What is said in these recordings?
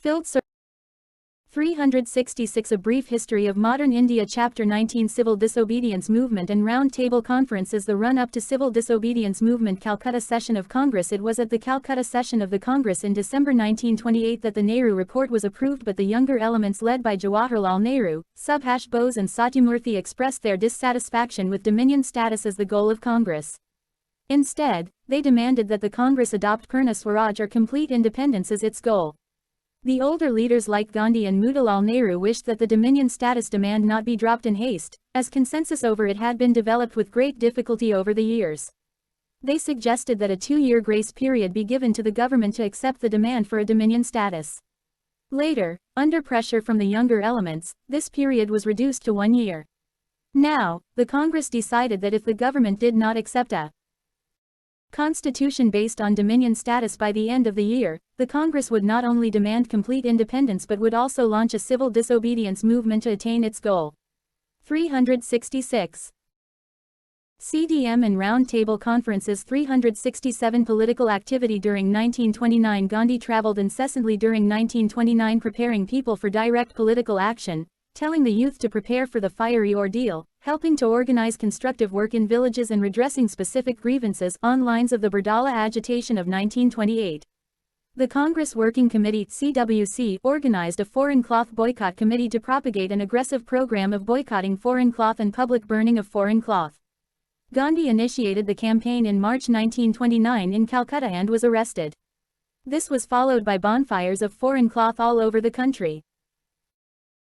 Filled 366 A Brief History of Modern India Chapter 19 Civil Disobedience Movement and Round Table Conference is the run-up to Civil Disobedience Movement Calcutta Session of Congress. It was at the Calcutta Session of the Congress in December 1928 that the Nehru Report was approved, but the younger elements led by Jawaharlal Nehru, Subhash Bose and Satyamurthy expressed their dissatisfaction with Dominion status as the goal of Congress. Instead, they demanded that the Congress adopt Purna Swaraj or complete independence as its goal. The older leaders like Gandhi and Motilal Nehru wished that the Dominion status demand not be dropped in haste, as consensus over it had been developed with great difficulty over the years. They suggested that a 2-year grace period be given to the government to accept the demand for a Dominion status. Later, under pressure from the younger elements, this period was reduced to 1 year. Now, the Congress decided that if the government did not accept a constitution based on Dominion status by the end of the year, the Congress would not only demand complete independence but would also launch a civil disobedience movement to attain its goal. 366. CDM and Round Table Conferences. 367 Political activity. During 1929, Gandhi traveled incessantly during 1929 preparing people for direct political action, telling the youth to prepare for the fiery ordeal, helping to organize constructive work in villages and redressing specific grievances on lines of the Bardala agitation of 1928. The Congress Working Committee (CWC) organized a foreign cloth boycott committee to propagate an aggressive program of boycotting foreign cloth and public burning of foreign cloth. Gandhi initiated the campaign in March 1929 in Calcutta and was arrested. This was followed by bonfires of foreign cloth all over the country.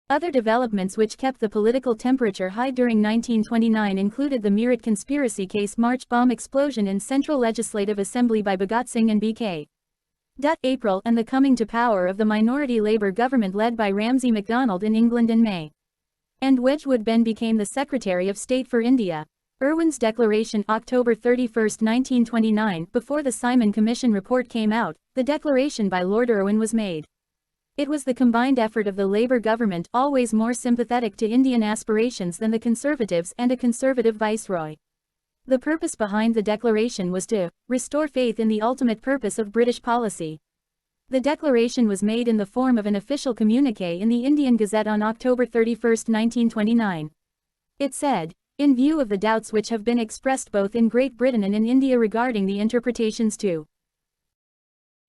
Other developments which kept the political temperature high during 1929 included the Meerut conspiracy case, March bomb explosion in Central Legislative Assembly by Bhagat Singh and B.K. April, and the coming to power of the minority Labour government led by Ramsay MacDonald in England in May. And Wedgwood Ben became the Secretary of State for India. Irwin's declaration, October 31, 1929, before the Simon Commission report came out, the declaration by Lord Irwin was made. It was the combined effort of the Labour government, always more sympathetic to Indian aspirations than the Conservatives, and a Conservative viceroy. The purpose behind the declaration was to restore faith in the ultimate purpose of British policy. The declaration was made in the form of an official communiqué in the Indian Gazette on October 31, 1929. It said, "In view of the doubts which have been expressed both in Great Britain and in India regarding the interpretations to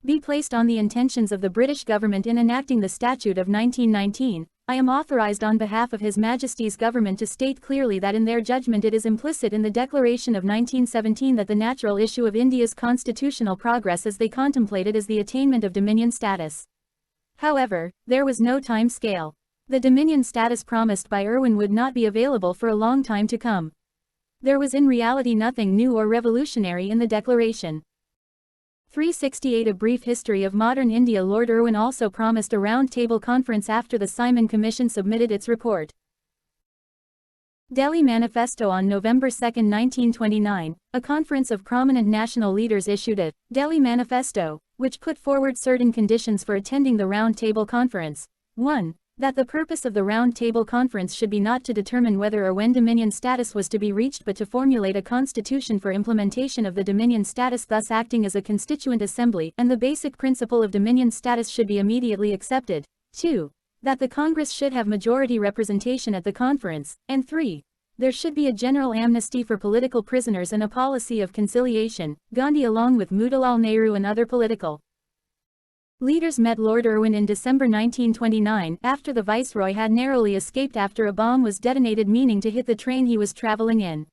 be placed on the intentions of the British government in enacting the Statute of 1919, I am authorized on behalf of His Majesty's government to state clearly that in their judgment it is implicit in the Declaration of 1917 that the natural issue of India's constitutional progress as they contemplated is the attainment of Dominion status." However, there was no time scale. The Dominion status promised by Irwin would not be available for a long time to come. There was in reality nothing new or revolutionary in the declaration. 368 A Brief History of Modern India. Lord Irwin also promised a round-table conference after the Simon Commission submitted its report. Delhi Manifesto. On November 2, 1929, a conference of prominent national leaders issued a Delhi Manifesto, which put forward certain conditions for attending the Round-Table Conference. 1. That the purpose of the Round-Table Conference should be not to determine whether or when Dominion status was to be reached but to formulate a constitution for implementation of the Dominion status, thus acting as a constituent assembly, and the basic principle of Dominion status should be immediately accepted. 2. That the Congress should have majority representation at the conference, and 3. There should be a general amnesty for political prisoners and a policy of conciliation. Gandhi along with Motilal Nehru and other political leaders met Lord Irwin in December 1929 after the Viceroy had narrowly escaped after a bomb was detonated meaning to hit the train he was traveling in.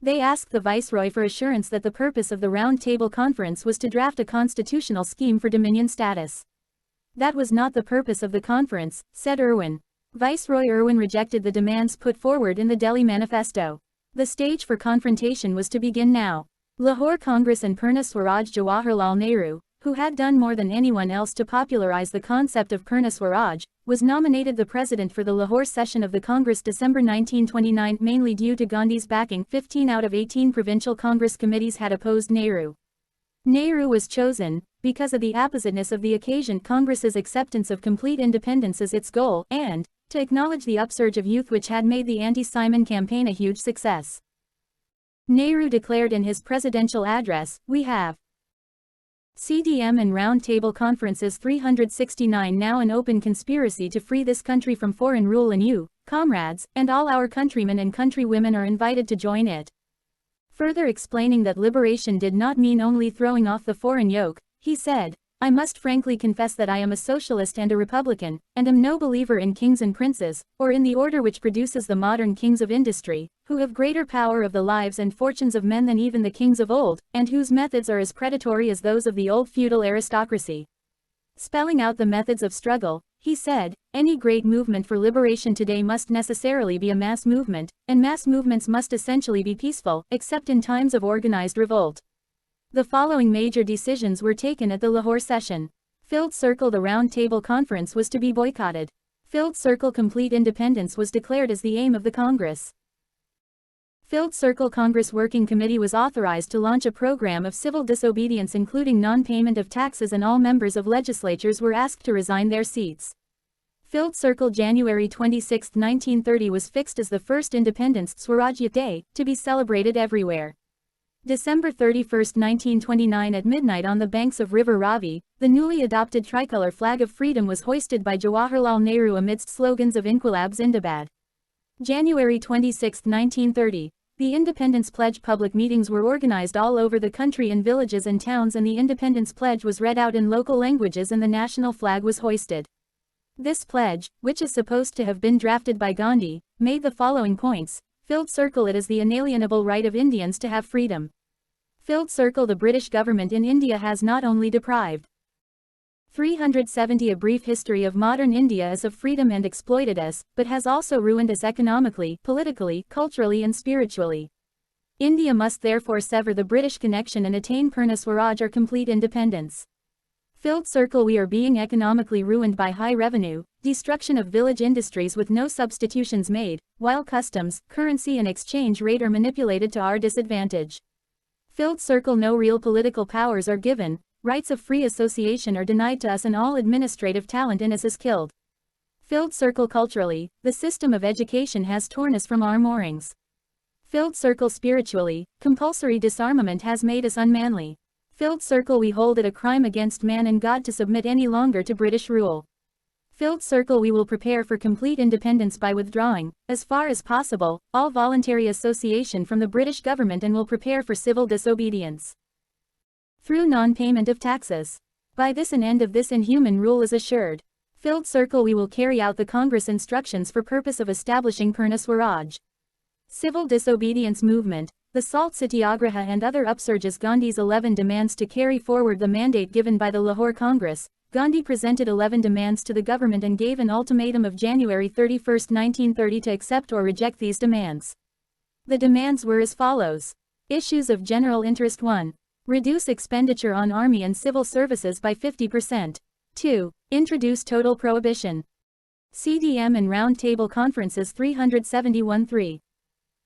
They asked the Viceroy for assurance that the purpose of the Round Table Conference was to draft a constitutional scheme for Dominion status. That was not the purpose of the conference, said Irwin. Viceroy Irwin rejected the demands put forward in the Delhi Manifesto. The stage for confrontation was to begin now. Lahore Congress and Purna Swaraj. Jawaharlal Nehru, who had done more than anyone else to popularize the concept of Purna Swaraj, was nominated the president for the Lahore session of the Congress December 1929 mainly due to Gandhi's backing. 15 out of 18 provincial Congress committees had opposed Nehru. Nehru was chosen because of the appositeness of the occasion, Congress's acceptance of complete independence as its goal, and to acknowledge the upsurge of youth which had made the anti-Simon campaign a huge success. Nehru declared in his presidential address, "We have CDM and Round Table Conferences 369 now an open conspiracy to free this country from foreign rule, and you, comrades, and all our countrymen and countrywomen are invited to join it. Further explaining that liberation did not mean only throwing off the foreign yoke, he said, "I must frankly confess that I am a socialist and a republican, and am no believer in kings and princes, or in the order which produces the modern kings of industry, who have greater power of the lives and fortunes of men than even the kings of old, and whose methods are as predatory as those of the old feudal aristocracy." Spelling out the methods of struggle, he said, "Any great movement for liberation today must necessarily be a mass movement, and mass movements must essentially be peaceful, except in times of organized revolt." The following major decisions were taken at the Lahore session. Filled Circle. The Round Table Conference was to be boycotted. Filled Circle. Complete independence was declared as the aim of the Congress. Filled Circle Congress Working Committee was authorized to launch a program of civil disobedience including non-payment of taxes, and all members of legislatures were asked to resign their seats. Filled Circle. January 26, 1930 was fixed as the first Independence Swarajya Day, to be celebrated everywhere. December 31, 1929 at midnight on the banks of River Ravi, the newly adopted tricolor flag of freedom was hoisted by Jawaharlal Nehru amidst slogans of Inquilab Zindabad. January 26, 1930, the Independence Pledge public meetings were organized all over the country in villages and towns, and the Independence Pledge was read out in local languages and the national flag was hoisted. This pledge, which is supposed to have been drafted by Gandhi, made the following points. Filled Circle. It is the inalienable right of Indians to have freedom. Filled Circle. The British government in India has not only deprived 370 a brief history of modern India as of freedom and exploited us, but has also ruined us economically, politically, culturally and spiritually. India must therefore sever the British connection and attain Purna Swaraj or complete independence. Filled Circle. We are being economically ruined by high revenue, destruction of village industries with no substitutions made, while customs, currency and exchange rate are manipulated to our disadvantage. Filled Circle. No real political powers are given, rights of free association are denied to us, and all administrative talent in us is killed. Filled Circle. Culturally, the system of education has torn us from our moorings. Filled Circle. Spiritually, compulsory disarmament has made us unmanly. Filled Circle. We hold it a crime against man and God to submit any longer to British rule. Filled Circle. We will prepare for complete independence by withdrawing, as far as possible, all voluntary association from the British government, and will prepare for civil disobedience through non-payment of taxes. By this an end of this inhuman rule is assured. Filled Circle. We will carry out the Congress instructions for purpose of establishing Purna Swaraj. Civil disobedience movement. The Salt Satyagraha and other upsurges. Gandhi's 11 demands to carry forward the mandate given by the Lahore Congress. Gandhi presented 11 demands to the government and gave an ultimatum of January 31, 1930 to accept or reject these demands. The demands were as follows. Issues of general interest. 1. Reduce expenditure on army and civil services by 50%. 2. Introduce total prohibition. CDM and Round Table Conferences 371. 3.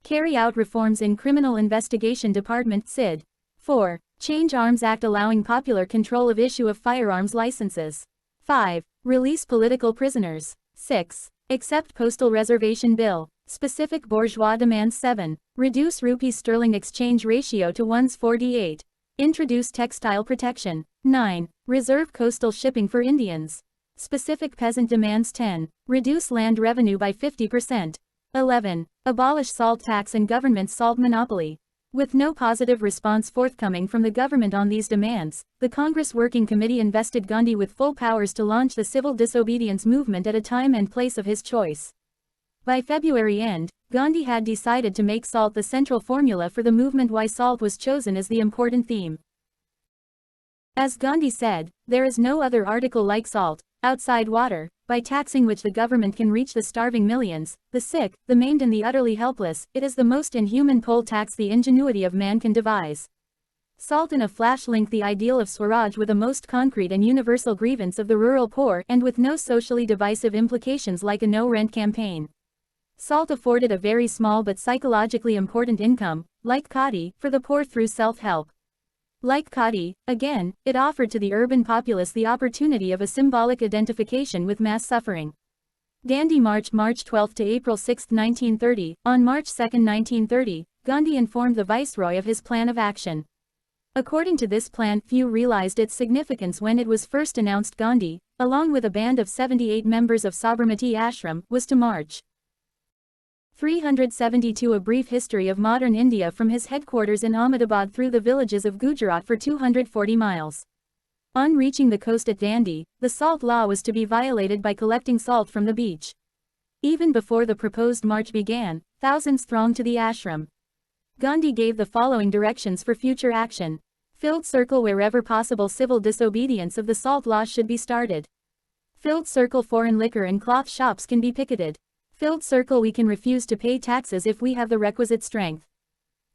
Carry out reforms in Criminal Investigation Department (CID). 4. Change Arms Act allowing popular control of issue of firearms licenses. 5. Release political prisoners. 6. Accept Postal Reservation Bill. Specific bourgeois demands. 7. Reduce rupee sterling exchange ratio to 1:48. Introduce textile protection. 9. Reserve coastal shipping for Indians. Specific peasant demands. 10. Reduce land revenue by 50%. 11. Abolish salt tax and government salt monopoly. With no positive response forthcoming from the government on these demands, the Congress Working Committee invested Gandhi with full powers to launch the civil disobedience movement at a time and place of his choice. By February end, Gandhi had decided to make salt the central formula for the movement. Why salt was chosen as the important theme. As Gandhi said, there is no other article like salt, outside water, by taxing which the government can reach the starving millions, the sick, the maimed and the utterly helpless. It is the most inhuman poll tax the ingenuity of man can devise. Salt in a flash linked the ideal of Swaraj with a most concrete and universal grievance of the rural poor, and with no socially divisive implications like a no-rent campaign. Salt afforded a very small but psychologically important income, like Khadi, for the poor through self-help. Like Khadi, again, it offered to the urban populace the opportunity of a symbolic identification with mass suffering. Dandi March 12 to April 6, 1930. On March 2, 1930, Gandhi informed the Viceroy of his plan of action. According to this plan, few realized its significance when it was first announced. Gandhi, along with a band of 78 members of Sabarmati Ashram, was to march. 372 A brief history of modern India from his headquarters in Ahmedabad through the villages of Gujarat for 240 miles. On reaching the coast at Dandi, the salt law was to be violated by collecting salt from the beach. Even before the proposed march began, thousands thronged to the ashram. Gandhi gave the following directions for future action. Filled circle: wherever possible, civil disobedience of the salt law should be started. Filled circle: foreign liquor and cloth shops can be picketed. Filled circle: we can refuse to pay taxes if we have the requisite strength.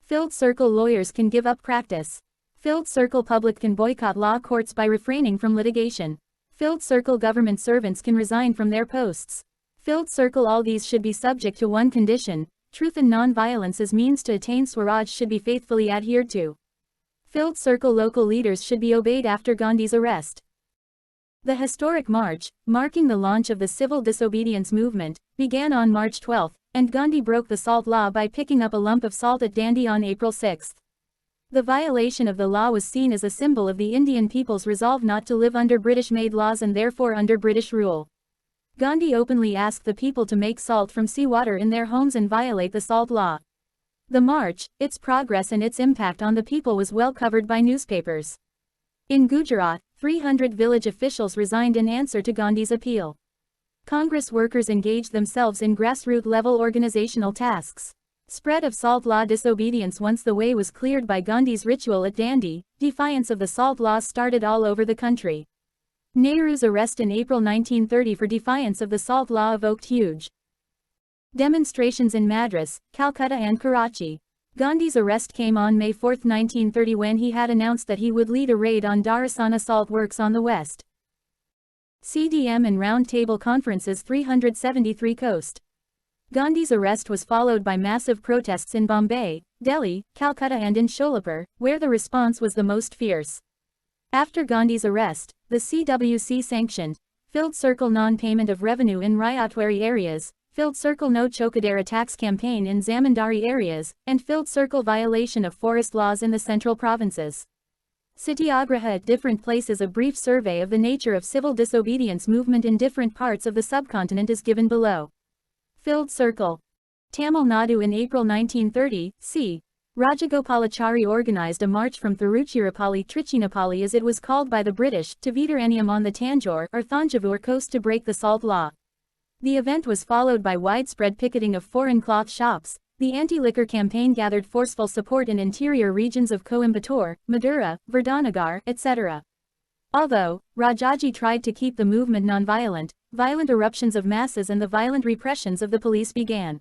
Filled circle: lawyers can give up practice. Filled circle: public can boycott law courts by refraining from litigation. Filled circle: government servants can resign from their posts. Filled circle: all these should be subject to one condition: truth and non-violence as means to attain Swaraj should be faithfully adhered to. Filled circle: local leaders should be obeyed after Gandhi's arrest. The historic march, marking the launch of the civil disobedience movement, began on March 12, and Gandhi broke the salt law by picking up a lump of salt at Dandi on April 6. The violation of the law was seen as a symbol of the Indian people's resolve not to live under British-made laws and therefore under British rule. Gandhi openly asked the people to make salt from seawater in their homes and violate the salt law. The march, its progress and its impact on the people was well covered by newspapers. In Gujarat, 300 village officials resigned in answer to Gandhi's appeal. Congress workers engaged themselves in grassroots-level organizational tasks. Spread of salt law disobedience. Once the way was cleared by Gandhi's ritual at Dandi, defiance of the salt laws started all over the country. Nehru's arrest in April 1930 for defiance of the salt law evoked huge demonstrations in Madras, Calcutta and Karachi. Gandhi's arrest came on May 4, 1930, when he had announced that he would lead a raid on Dharasana salt works on the west. CDM and Round Table Conferences 373 Coast. Gandhi's arrest was followed by massive protests in Bombay, Delhi, Calcutta and in Sholapur, where the response was the most fierce. After Gandhi's arrest, the CWC sanctioned Filled Circle non-payment of revenue in Ryotwari areas, Filled Circle no Chokadera tax campaign in Zamindari areas, and Filled Circle violation of forest laws in the central provinces. Satyagraha at different places. A brief survey of the nature of civil disobedience movement in different parts of the subcontinent is given below. Filled Circle. Tamil Nadu in April 1930, c. Rajagopalachari organized a march from Thiruchirappalli Trichinopalli as it was called by the British, to Vedaranyam on the Tanjore or Thanjavur coast to break the salt law. The event was followed by widespread picketing of foreign cloth shops. The anti-liquor campaign gathered forceful support in interior regions of Coimbatore, Madura, Vardhanagar, etc. Although Rajaji tried to keep the movement non-violent, violent eruptions of masses and the violent repressions of the police began.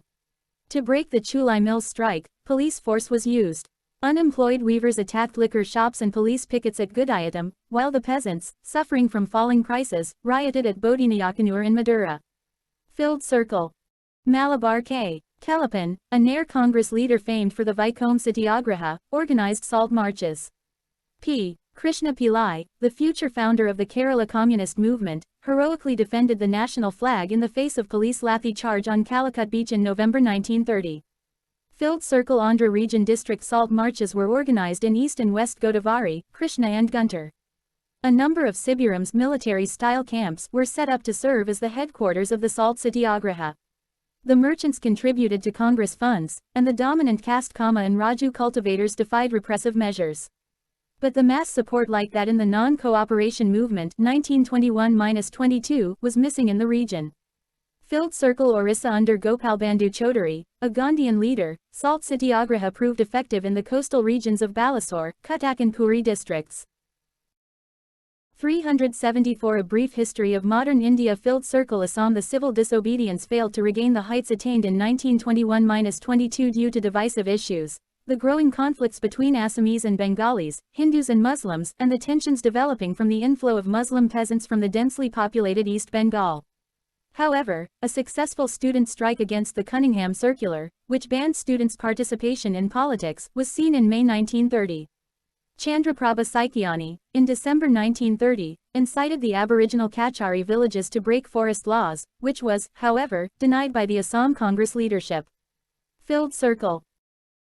To break the Chulai Mills strike, police force was used. Unemployed weavers attacked liquor shops and police pickets at Gudayatam, while the peasants, suffering from falling prices, rioted at Bodhinayakanur in Madura. Filled Circle. Malabar K. Kelappan, a Nair Congress leader famed for the Vaikom Satyagraha, organized salt marches. P. Krishna Pillai, the future founder of the Kerala Communist movement, heroically defended the national flag in the face of police lathi charge on Calicut Beach in November 1930. Filled Circle Andhra region district salt marches were organized in East and West Godavari, Krishna and Guntur. A number of Sibirams military-style camps were set up to serve as the headquarters of the Salt Satyagraha. The merchants contributed to Congress funds, and the dominant caste Kama and Raju cultivators defied repressive measures. But the mass support like that in the non-cooperation movement 1921-22 was missing in the region. Filled Circle Orissa under Gopalbandhu Chaudhary, a Gandhian leader, Salt Satyagraha proved effective in the coastal regions of Balasore, Cuttack and Puri districts. 374 A brief history of modern India. Filled Circle Assam. The civil disobedience failed to regain the heights attained in 1921-22 due to divisive issues, the growing conflicts between Assamese and Bengalis, Hindus and Muslims, and the tensions developing from the inflow of Muslim peasants from the densely populated East Bengal. However, a successful student strike against the Cunningham Circular, which banned students' participation in politics, was seen in May 1930. Chandraprabha Saikiani, in December 1930, incited the Aboriginal Kachari villages to break forest laws, which was, however, denied by the Assam Congress leadership. Filled Circle.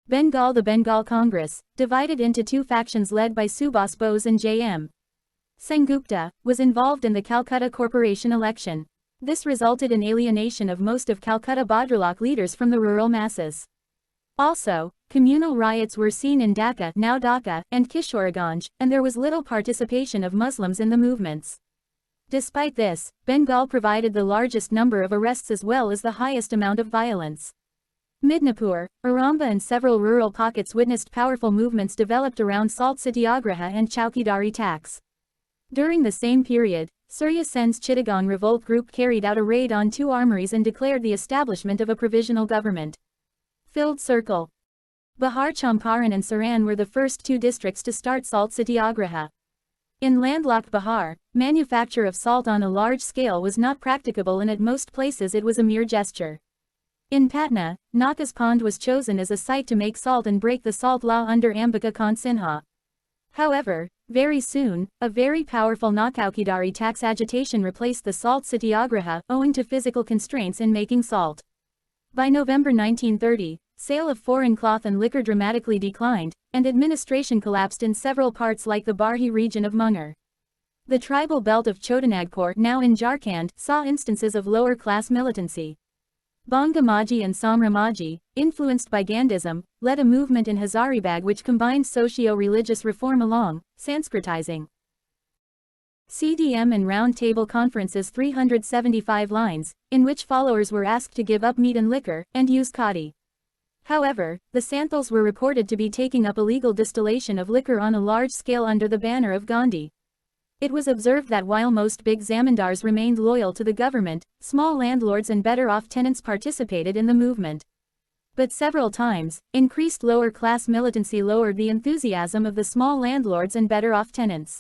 Bengal. The Bengal Congress, divided into two factions led by Subhas Bose and J.M. Sengupta, was involved in the Calcutta Corporation election. This resulted in alienation of most of Calcutta Bhadralok leaders from the rural masses. Also, communal riots were seen in Dhaka, now Dhaka, and Kishoreganj, and there was little participation of Muslims in the movements. Despite this, Bengal provided the largest number of arrests as well as the highest amount of violence. Midnapur, Aramba and several rural pockets witnessed powerful movements developed around Salt Satyagraha and Chowkidari tax. During the same period, Surya Sen's Chittagong revolt group carried out a raid on two armories and declared the establishment of a provisional government. Filled Circle. Bihar. Champaran and Saran were the first two districts to start Salt Satyagraha. In landlocked Bihar, manufacture of salt on a large scale was not practicable and at most places it was a mere gesture. In Patna, Nakas Pond was chosen as a site to make salt and break the salt law under Ambika Khan Sinha. However, very soon, a very powerful Chowkidari tax agitation replaced the Salt Satyagraha owing to physical constraints in making salt. By November 1930, sale of foreign cloth and liquor dramatically declined, and administration collapsed in several parts like the Barhi region of Munger. The tribal belt of Chotanagpur, now in Jharkhand, saw instances of lower-class militancy. Banga Maji and Samra Maji, influenced by Gandhism, led a movement in Hazaribagh which combined socio-religious reform along Sanskritizing. CDM and Round Table Conferences 375 lines, in which followers were asked to give up meat and liquor, and use khadi. However, the Santals were reported to be taking up illegal distillation of liquor on a large scale under the banner of Gandhi. It was observed that while most big zamindars remained loyal to the government, small landlords and better-off tenants participated in the movement. But several times, increased lower-class militancy lowered the enthusiasm of the small landlords and better-off tenants.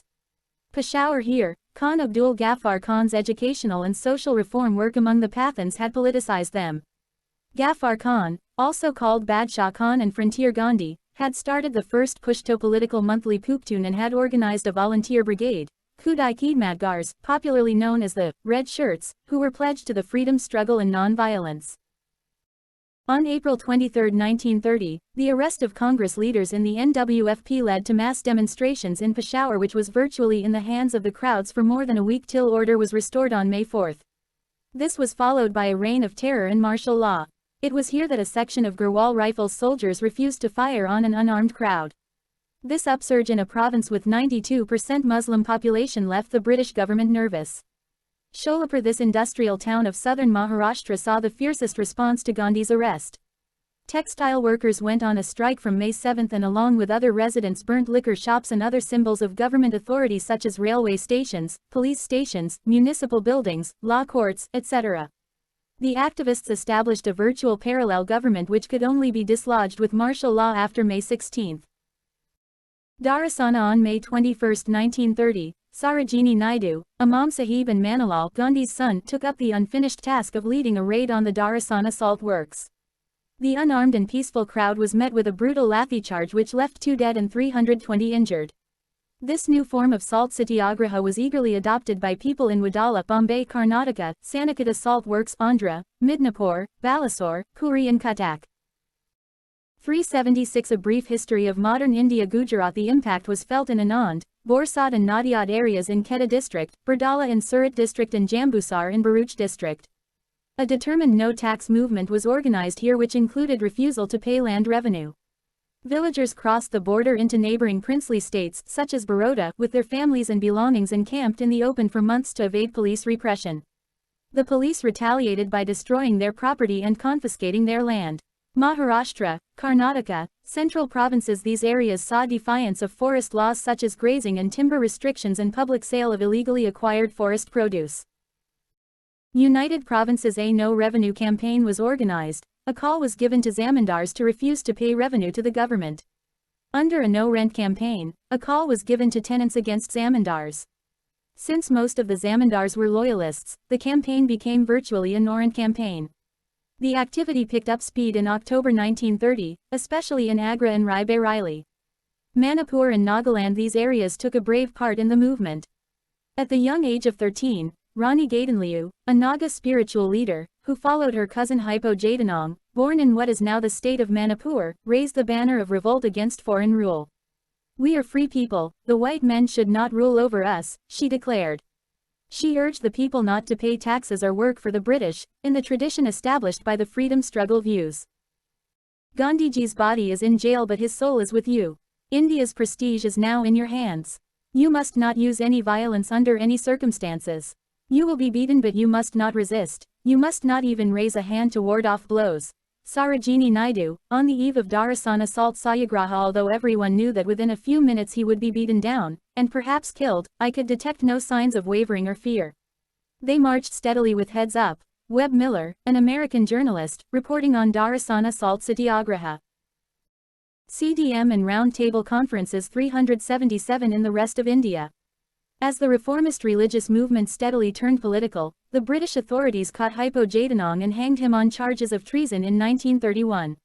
Peshawar. Here, Khan Abdul Ghaffar Khan's educational and social reform work among the Pathans had politicized them. Ghaffar Khan, also called Badshah Khan and Frontier Gandhi, had started the first Pushto political monthly Puptun and had organized a volunteer brigade, Kudai Khidmatgars, popularly known as the Red Shirts, who were pledged to the freedom struggle and non-violence. On April 23, 1930, the arrest of Congress leaders in the NWFP led to mass demonstrations in Peshawar, which was virtually in the hands of the crowds for more than a week till order was restored on May 4. This was followed by a reign of terror and martial law. It was here that a section of Garhwal Rifles soldiers refused to fire on an unarmed crowd. This upsurge in a province with 92% Muslim population left the British government nervous. Sholapur. This industrial town of southern Maharashtra saw the fiercest response to Gandhi's arrest. Textile workers went on a strike from May 7 and along with other residents burnt liquor shops and other symbols of government authority such as railway stations, police stations, municipal buildings, law courts, etc. The activists established a virtual parallel government which could only be dislodged with martial law after May 16. Dharasana. On May 21, 1930, Sarojini Naidu, Imam Sahib and Manilal, Gandhi's son, took up the unfinished task of leading a raid on the Dharasana salt works. The unarmed and peaceful crowd was met with a brutal lathicharge which left 2 dead and 320 injured. This new form of salt satyagraha was eagerly adopted by people in Wadala, Bombay, Karnataka, Sanaketa salt works, Andhra, Midnapur, Balasore, Puri and Cuttack. 376. A brief history of modern India. Gujarat. The impact was felt in Anand, Borsad and Nadiad areas in Kedah district, Bardala in Surat district and Jambusar in Bharuch district. A determined no-tax movement was organized here which included refusal to pay land revenue. Villagers crossed the border into neighboring princely states such as Baroda with their families and belongings and camped in the open for months to evade police repression. The police retaliated by destroying their property and confiscating their land. Maharashtra, Karnataka, central provinces. These areas saw defiance of forest laws such as grazing and timber restrictions and public sale of illegally acquired forest produce. United Provinces. A no revenue campaign was organized. A call was given to zamindars to refuse to pay revenue to the government. Under a no rent campaign, a call was given to tenants against zamindars. Since most of the zamindars were loyalists, the campaign became virtually a no rent campaign. The activity picked up speed in October 1930, especially in Agra and Rai Bareilly. Manipur and Nagaland. These areas took a brave part in the movement. At the young age of 13, Rani Gaidanliu, a Naga spiritual leader, who followed her cousin Hypo Jaitanong, born in what is now the state of Manipur, raised the banner of revolt against foreign rule. "We are free people, the white men should not rule over us," she declared. She urged the people not to pay taxes or work for the British, in the tradition established by the freedom struggle views. Gandhiji's body is in jail but his soul is with you. India's prestige is now in your hands. You must not use any violence under any circumstances. You will be beaten but you must not resist. You must not even raise a hand to ward off blows. Sarojini Naidu, on the eve of Dharasana assault Satyagraha. Although everyone knew that within a few minutes he would be beaten down, and perhaps killed, I could detect no signs of wavering or fear. They marched steadily with heads up. Webb Miller, an American journalist, reporting on Dharasana assault Satyagraha. CDM and Round Table Conferences 377 in the rest of India. As the reformist religious movement steadily turned political, the British authorities caught Hypo Jaitanong and hanged him on charges of treason in 1931.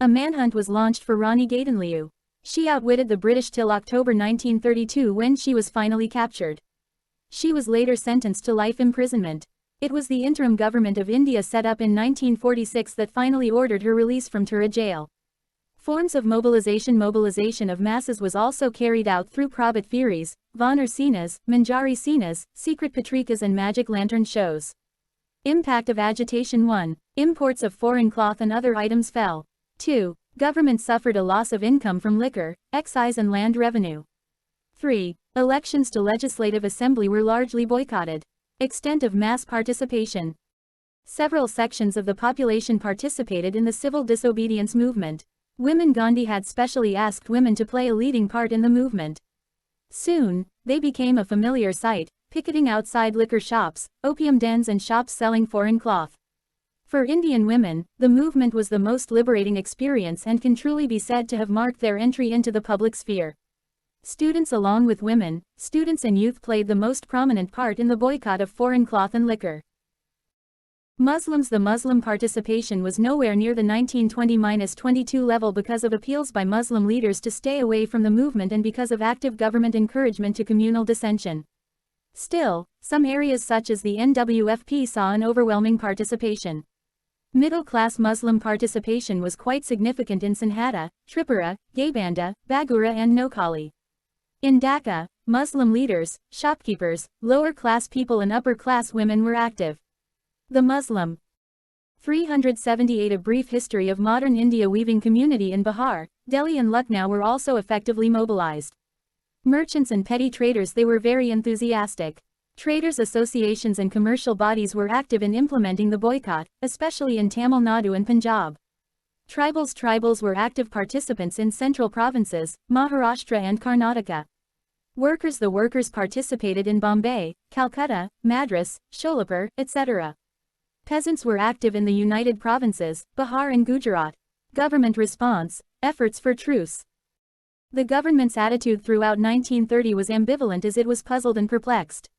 A manhunt was launched for Rani Gaitonliu. She outwitted the British till October 1932 when she was finally captured. She was later sentenced to life imprisonment. It was the interim government of India set up in 1946 that finally ordered her release from Tura jail. Forms of mobilization of masses was also carried out through Prabhat Feries, Vanar Senas, Manjari Senas, secret patrikas and magic lantern shows. Impact of agitation. 1. Imports of foreign cloth and other items fell. 2. Government suffered a loss of income from liquor, excise and land revenue. 3. Elections to Legislative Assembly were largely boycotted. Extent of mass participation. Several sections of the population participated in the civil disobedience movement. Women. Gandhi had specially asked women to play a leading part in the movement. Soon, they became a familiar sight, picketing outside liquor shops, opium dens and shops selling foreign cloth. For Indian women, the movement was the most liberating experience and can truly be said to have marked their entry into the public sphere. Students along with women, students and youth played the most prominent part in the boycott of foreign cloth and liquor. Muslims. The Muslim participation was nowhere near the 1920-22 level because of appeals by Muslim leaders to stay away from the movement and because of active government encouragement to communal dissension. Still, some areas such as the NWFP saw an overwhelming participation. Middle-class Muslim participation was quite significant in Sanhata, Tripura, Gaybanda, Bagura and Noakhali. In Dhaka, Muslim leaders, shopkeepers, lower-class people and upper-class women were active. The Muslim 378. A brief history of modern India. Weaving community in Bihar, Delhi and Lucknow were also effectively mobilized. Merchants and petty traders. They were very enthusiastic. Traders' associations and commercial bodies were active in implementing the boycott, especially in Tamil Nadu and Punjab. Tribals were active participants in central provinces, Maharashtra and Karnataka. Workers. The workers participated in Bombay, Calcutta, Madras, Sholapur, etc. Peasants were active in the United Provinces, Bihar and Gujarat. Government response, efforts for truce. The government's attitude throughout 1930 was ambivalent as it was puzzled and perplexed.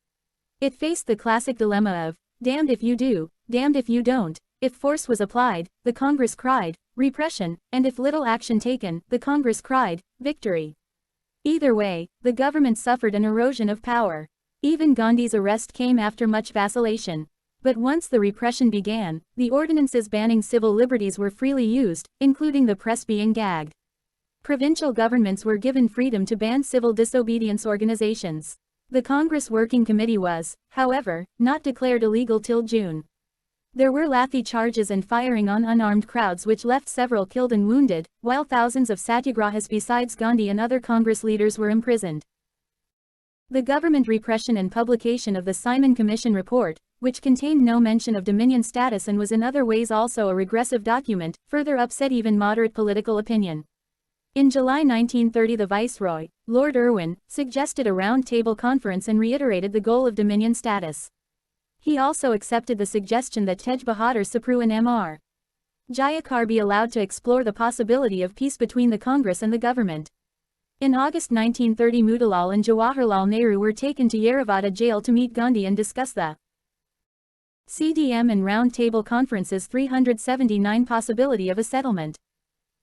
It faced the classic dilemma of, damned if you do, damned if you don't. If force was applied, the Congress cried, repression, and if little action taken, the Congress cried, victory. Either way, the government suffered an erosion of power. Even Gandhi's arrest came after much vacillation. But once the repression began, the ordinances banning civil liberties were freely used, including the press being gagged. Provincial governments were given freedom to ban civil disobedience organizations. The Congress Working Committee was, however, not declared illegal till June. There were lathi charges and firing on unarmed crowds which left several killed and wounded, while thousands of satyagrahis besides Gandhi and other Congress leaders were imprisoned. The government repression and publication of the Simon Commission report, which contained no mention of Dominion status and was in other ways also a regressive document, further upset even moderate political opinion. In July 1930 the Viceroy, Lord Irwin, suggested a round-table conference and reiterated the goal of Dominion status. He also accepted the suggestion that Tej Bahadur Sapru and Mr. Jayakar be allowed to explore the possibility of peace between the Congress and the government. In August 1930 Motilal and Jawaharlal Nehru were taken to Yeravada jail to meet Gandhi and discuss the CDM and Round Table Conferences 379 possibility of a settlement.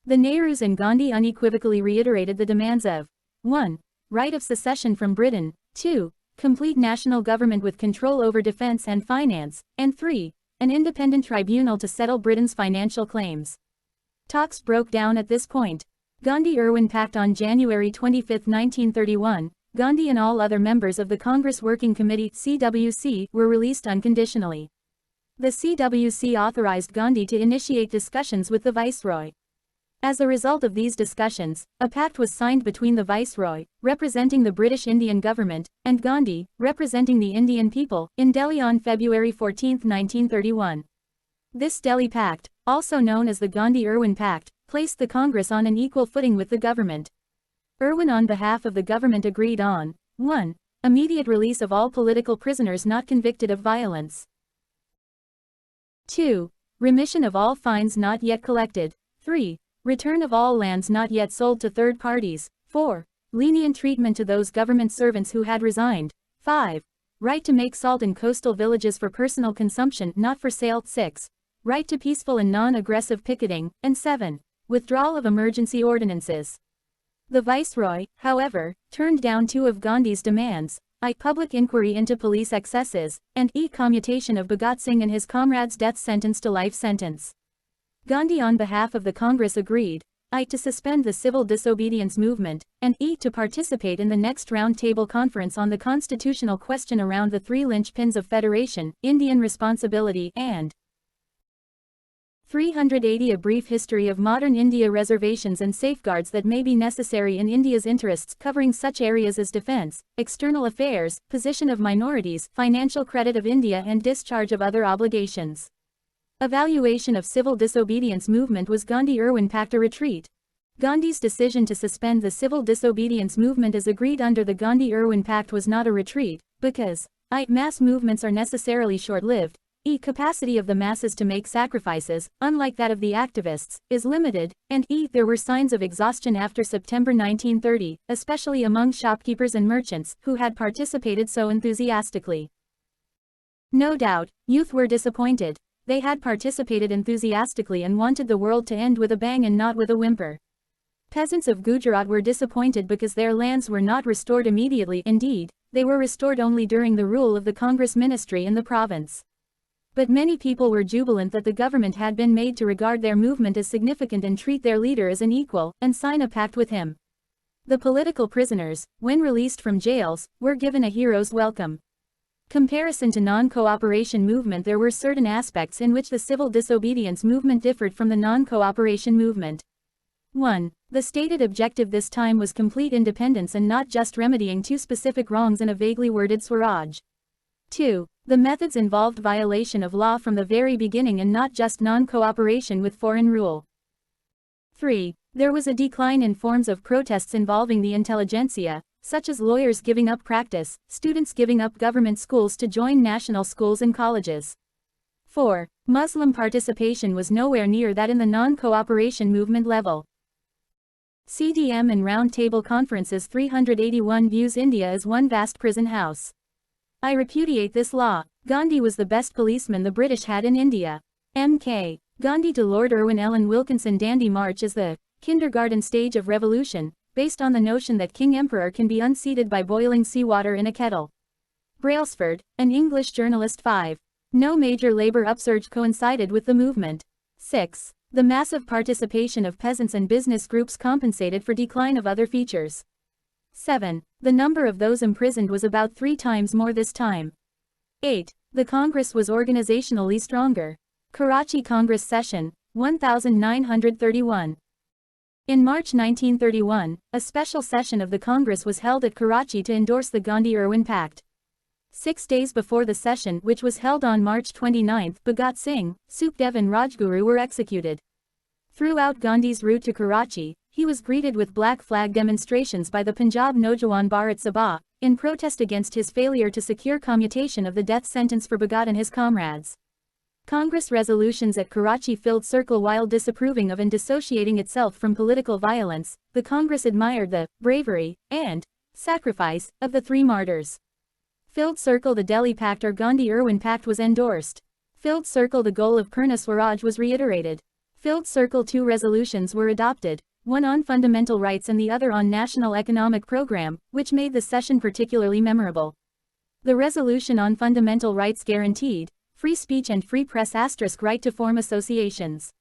The Nehrus and Gandhi unequivocally reiterated the demands of 1. Right of secession from Britain, 2. Complete national government with control over defense and finance, and 3. an independent tribunal to settle Britain's financial claims. Talks broke down at this point. Gandhi-Irwin Pact. On January 25, 1931, Gandhi and all other members of the Congress Working Committee (CWC) were released unconditionally. The CWC authorized Gandhi to initiate discussions with the Viceroy. As a result of these discussions, a pact was signed between the Viceroy, representing the British Indian government, and Gandhi, representing the Indian people, in Delhi on February 14, 1931. This Delhi Pact, also known as the Gandhi-Irwin Pact, placed the Congress on an equal footing with the government. Irwin on behalf of the government agreed on 1. Immediate release of all political prisoners not convicted of violence. 2. Remission of all fines not yet collected. 3. Return of all lands not yet sold to third parties. 4. Lenient treatment to those government servants who had resigned. 5. Right to make salt in coastal villages for personal consumption, not for sale. 6. Right to peaceful and non-aggressive picketing. And 7. Withdrawal of emergency ordinances. The Viceroy, however, turned down 2 of Gandhi's demands: I. Public inquiry into police excesses, and E. Commutation of Bhagat Singh and his comrades' death sentence to life sentence. Gandhi on behalf of the Congress agreed: I. To suspend the civil disobedience movement, and E. To participate in the next round table conference on the constitutional question around the 3 linchpins of federation, Indian responsibility, and 380. A brief history of modern India. Reservations and safeguards that may be necessary in India's interests, covering such areas as defense, external affairs, position of minorities, financial credit of India and discharge of other obligations. Evaluation of civil disobedience movement. Was Gandhi-Irwin Pact a retreat? Gandhi's decision to suspend the civil disobedience movement as agreed under the Gandhi-Irwin Pact was not a retreat, because I. Mass movements are necessarily short-lived. E. Capacity of the masses to make sacrifices, unlike that of the activists, is limited, and E. There were signs of exhaustion after September 1930, especially among shopkeepers and merchants, who had participated so enthusiastically. No doubt, youth were disappointed. They had participated enthusiastically and wanted the world to end with a bang and not with a whimper. Peasants of Gujarat were disappointed because their lands were not restored immediately. Indeed, they were restored only during the rule of the Congress ministry in the province. But many people were jubilant that the government had been made to regard their movement as significant and treat their leader as an equal, and sign a pact with him. The political prisoners, when released from jails, were given a hero's welcome. Comparison to non-cooperation movement. There were certain aspects in which the civil disobedience movement differed from the non-cooperation movement. 1. The stated objective this time was complete independence and not just remedying 2 specific wrongs in a vaguely worded Swaraj. 2. The methods involved violation of law from the very beginning and not just non-cooperation with foreign rule. 3. There was a decline in forms of protests involving the intelligentsia, such as lawyers giving up practice, students giving up government schools to join national schools and colleges. 4. Muslim participation was nowhere near that in the non-cooperation movement level. CDM and Round Table Conferences 381 views India as one vast prison house. I repudiate this law. Gandhi was the best policeman the British had in India. M.K. Gandhi to Lord Irwin. Ellen Wilkinson. Dandy March is the kindergarten stage of revolution, based on the notion that King Emperor can be unseated by boiling seawater in a kettle. Brailsford, an English journalist. 5. No major labor upsurge coincided with the movement. 6. The massive participation of peasants and business groups compensated for decline of other features. 7. The number of those imprisoned was about 3 times more this time. 8. The Congress was organizationally stronger. Karachi Congress Session, 1931. In March 1931, a special session of the Congress was held at Karachi to endorse the Gandhi-Irwin Pact. 6 days before the session, which was held on March 29, Bhagat Singh, Sukhdev and Rajguru were executed. Throughout Gandhi's route to Karachi, he was greeted with black flag demonstrations by the Punjab Naujawan Bharat Sabha, in protest against his failure to secure commutation of the death sentence for Bhagat and his comrades. Congress resolutions at Karachi filled circle. While disapproving of and dissociating itself from political violence, the Congress admired the bravery and sacrifice of the 3 martyrs. Filled circle. The Delhi Pact or Gandhi-Irwin Pact was endorsed. Filled circle. The goal of Purna Swaraj was reiterated. Filled circle. 2 resolutions were adopted, one on fundamental rights and the other on national economic program, which made the session particularly memorable. The resolution on fundamental rights guaranteed free speech and free press * right to form associations.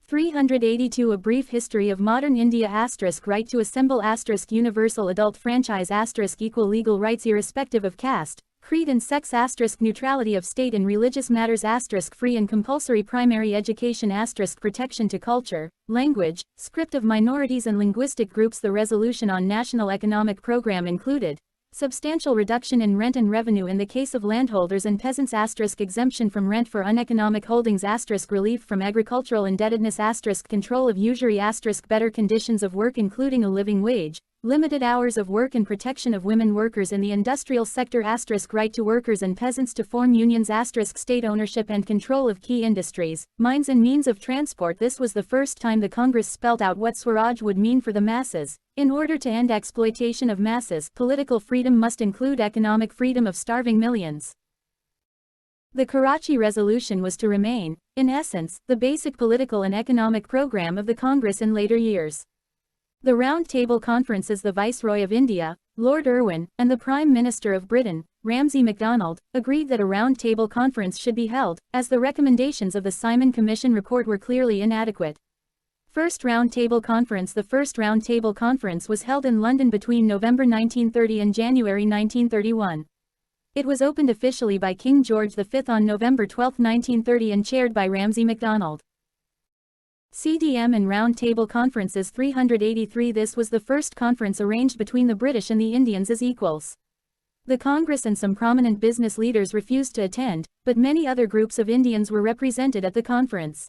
382 A brief history of modern India * right to assemble * universal adult franchise * equal legal rights irrespective of caste, creed and sex * neutrality of state in religious matters * free and compulsory primary education * protection to culture, language, script of minorities and linguistic groups. The resolution on National Economic Program included substantial reduction in rent and revenue in the case of landholders and peasants * exemption from rent for uneconomic holdings * relief from agricultural indebtedness * control of usury * better conditions of work including a living wage, limited hours of work and protection of women workers in the industrial sector * right to workers and peasants to form unions * state ownership and control of key industries, mines and means of transport. This was the first time the Congress spelt out what Swaraj would mean for the masses. In order to end exploitation of masses, political freedom must include economic freedom of starving millions. The Karachi Resolution was to remain, in essence, the basic political and economic program of the Congress in later years. The Round Table Conferences, the Viceroy of India, Lord Irwin, and the Prime Minister of Britain, Ramsay MacDonald, agreed that a Round Table Conference should be held, as the recommendations of the Simon Commission report were clearly inadequate. First Round Table Conference. The first Round Table Conference was held in London between November 1930 and January 1931. It was opened officially by King George V on November 12, 1930 and chaired by Ramsay MacDonald. CDM and Round Table Conferences 383. This was the first conference arranged between the British and the Indians as equals. The Congress and some prominent business leaders refused to attend, but many other groups of Indians were represented at the conference.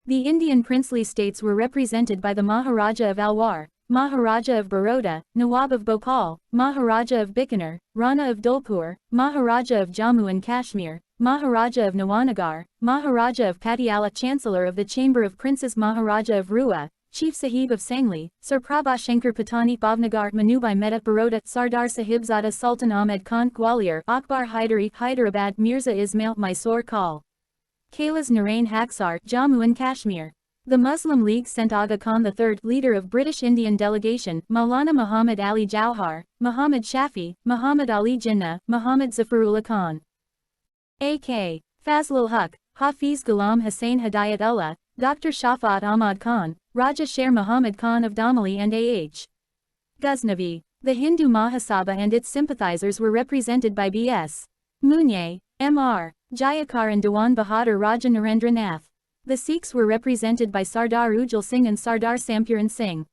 The Indian princely states were represented by the Maharaja of Alwar, Maharaja of Baroda, Nawab of Bhopal, Maharaja of Bikaner, Rana of Dholpur, Maharaja of Jammu and Kashmir, Maharaja of Nawanagar, Maharaja of Patiala, Chancellor of the Chamber of Princes Maharaja of Rua, Chief Sahib of Sangli, Sir Prabhashankar Patani Bhavnagar Manubai Mehta Baroda, Sardar Sahibzada Sultan Ahmed Khan Gwalior, Akbar Haidari Hyderabad, Mirza Ismail Mysore Kal, Kailas Narain Haksar, Jammu and Kashmir. The Muslim League sent Aga Khan III, leader of British Indian delegation, Maulana Muhammad Ali Jauhar, Muhammad Shafi, Muhammad Ali Jinnah, Muhammad Zafarullah Khan, A.K. Fazlul Huq, Hafiz Ghulam Hussain Hidayat Ullah, Dr. Shafat Ahmad Khan, Raja Sher Muhammad Khan of Damali and A.H. Ghaznavi. The Hindu Mahasabha and its sympathizers were represented by B.S. Munye, M.R. Jayakar and Dewan Bahadur Raja Narendra Nath. The Sikhs were represented by Sardar Ujjal Singh and Sardar Sampuran Singh.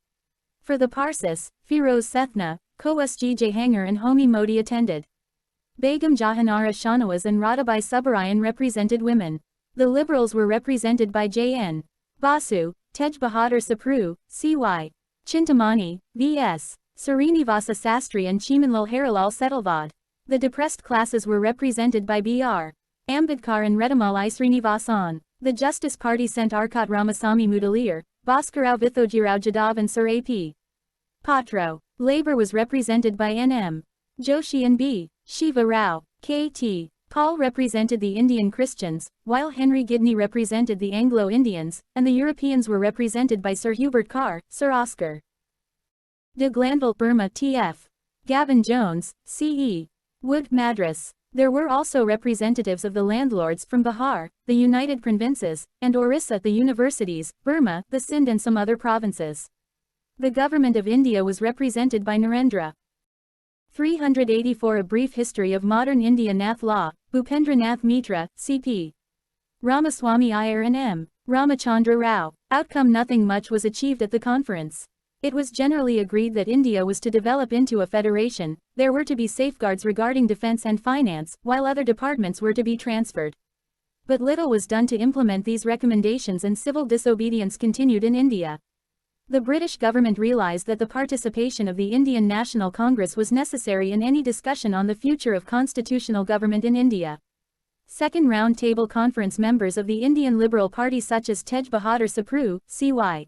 For the Parsis, Firoz Sethna, Kosg Jahangir and Homi Modi attended. Begum Jahanara Shanawaz and Radhabai Subarayan represented women. The Liberals were represented by J.N. Basu, Tej Bahadur Sapru, C.Y. Chintamani, V.S. Srinivasa Sastry and Chimanlal Harilal Setalvad. The depressed classes were represented by B.R. Ambedkar and Redamalai Srinivasan. The Justice Party sent Arcot Ramasamy Mudaliar, Bhaskarrao Vithojirao Jadhav and Sir A.P. Patro. Labour was represented by N.M. Joshi and B. Shiva Rao. K.T. Paul represented the Indian Christians, while Henry Gidney represented the Anglo-Indians, and the Europeans were represented by Sir Hubert Carr, Sir Oscar de Glanville, Burma T.F. Gavin Jones, C.E. Wood, Madras. There were also representatives of the landlords from Bihar, the United Provinces, and Orissa, the universities, Burma, the Sindh and some other provinces. The Government of India was represented by Narendra. 384 A brief history of modern India Nath Law, Bhupendra Nath Mitra, C.P. Ramaswamy Iyer and M. Ramachandra Rao. Outcome: nothing much was achieved at the conference. It was generally agreed that India was to develop into a federation, there were to be safeguards regarding defense and finance, while other departments were to be transferred. But little was done to implement these recommendations and civil disobedience continued in India. The British government realized that the participation of the Indian National Congress was necessary in any discussion on the future of constitutional government in India. Second Round Table Conference members of the Indian Liberal Party such as Tej Bahadur Sapru, C.Y.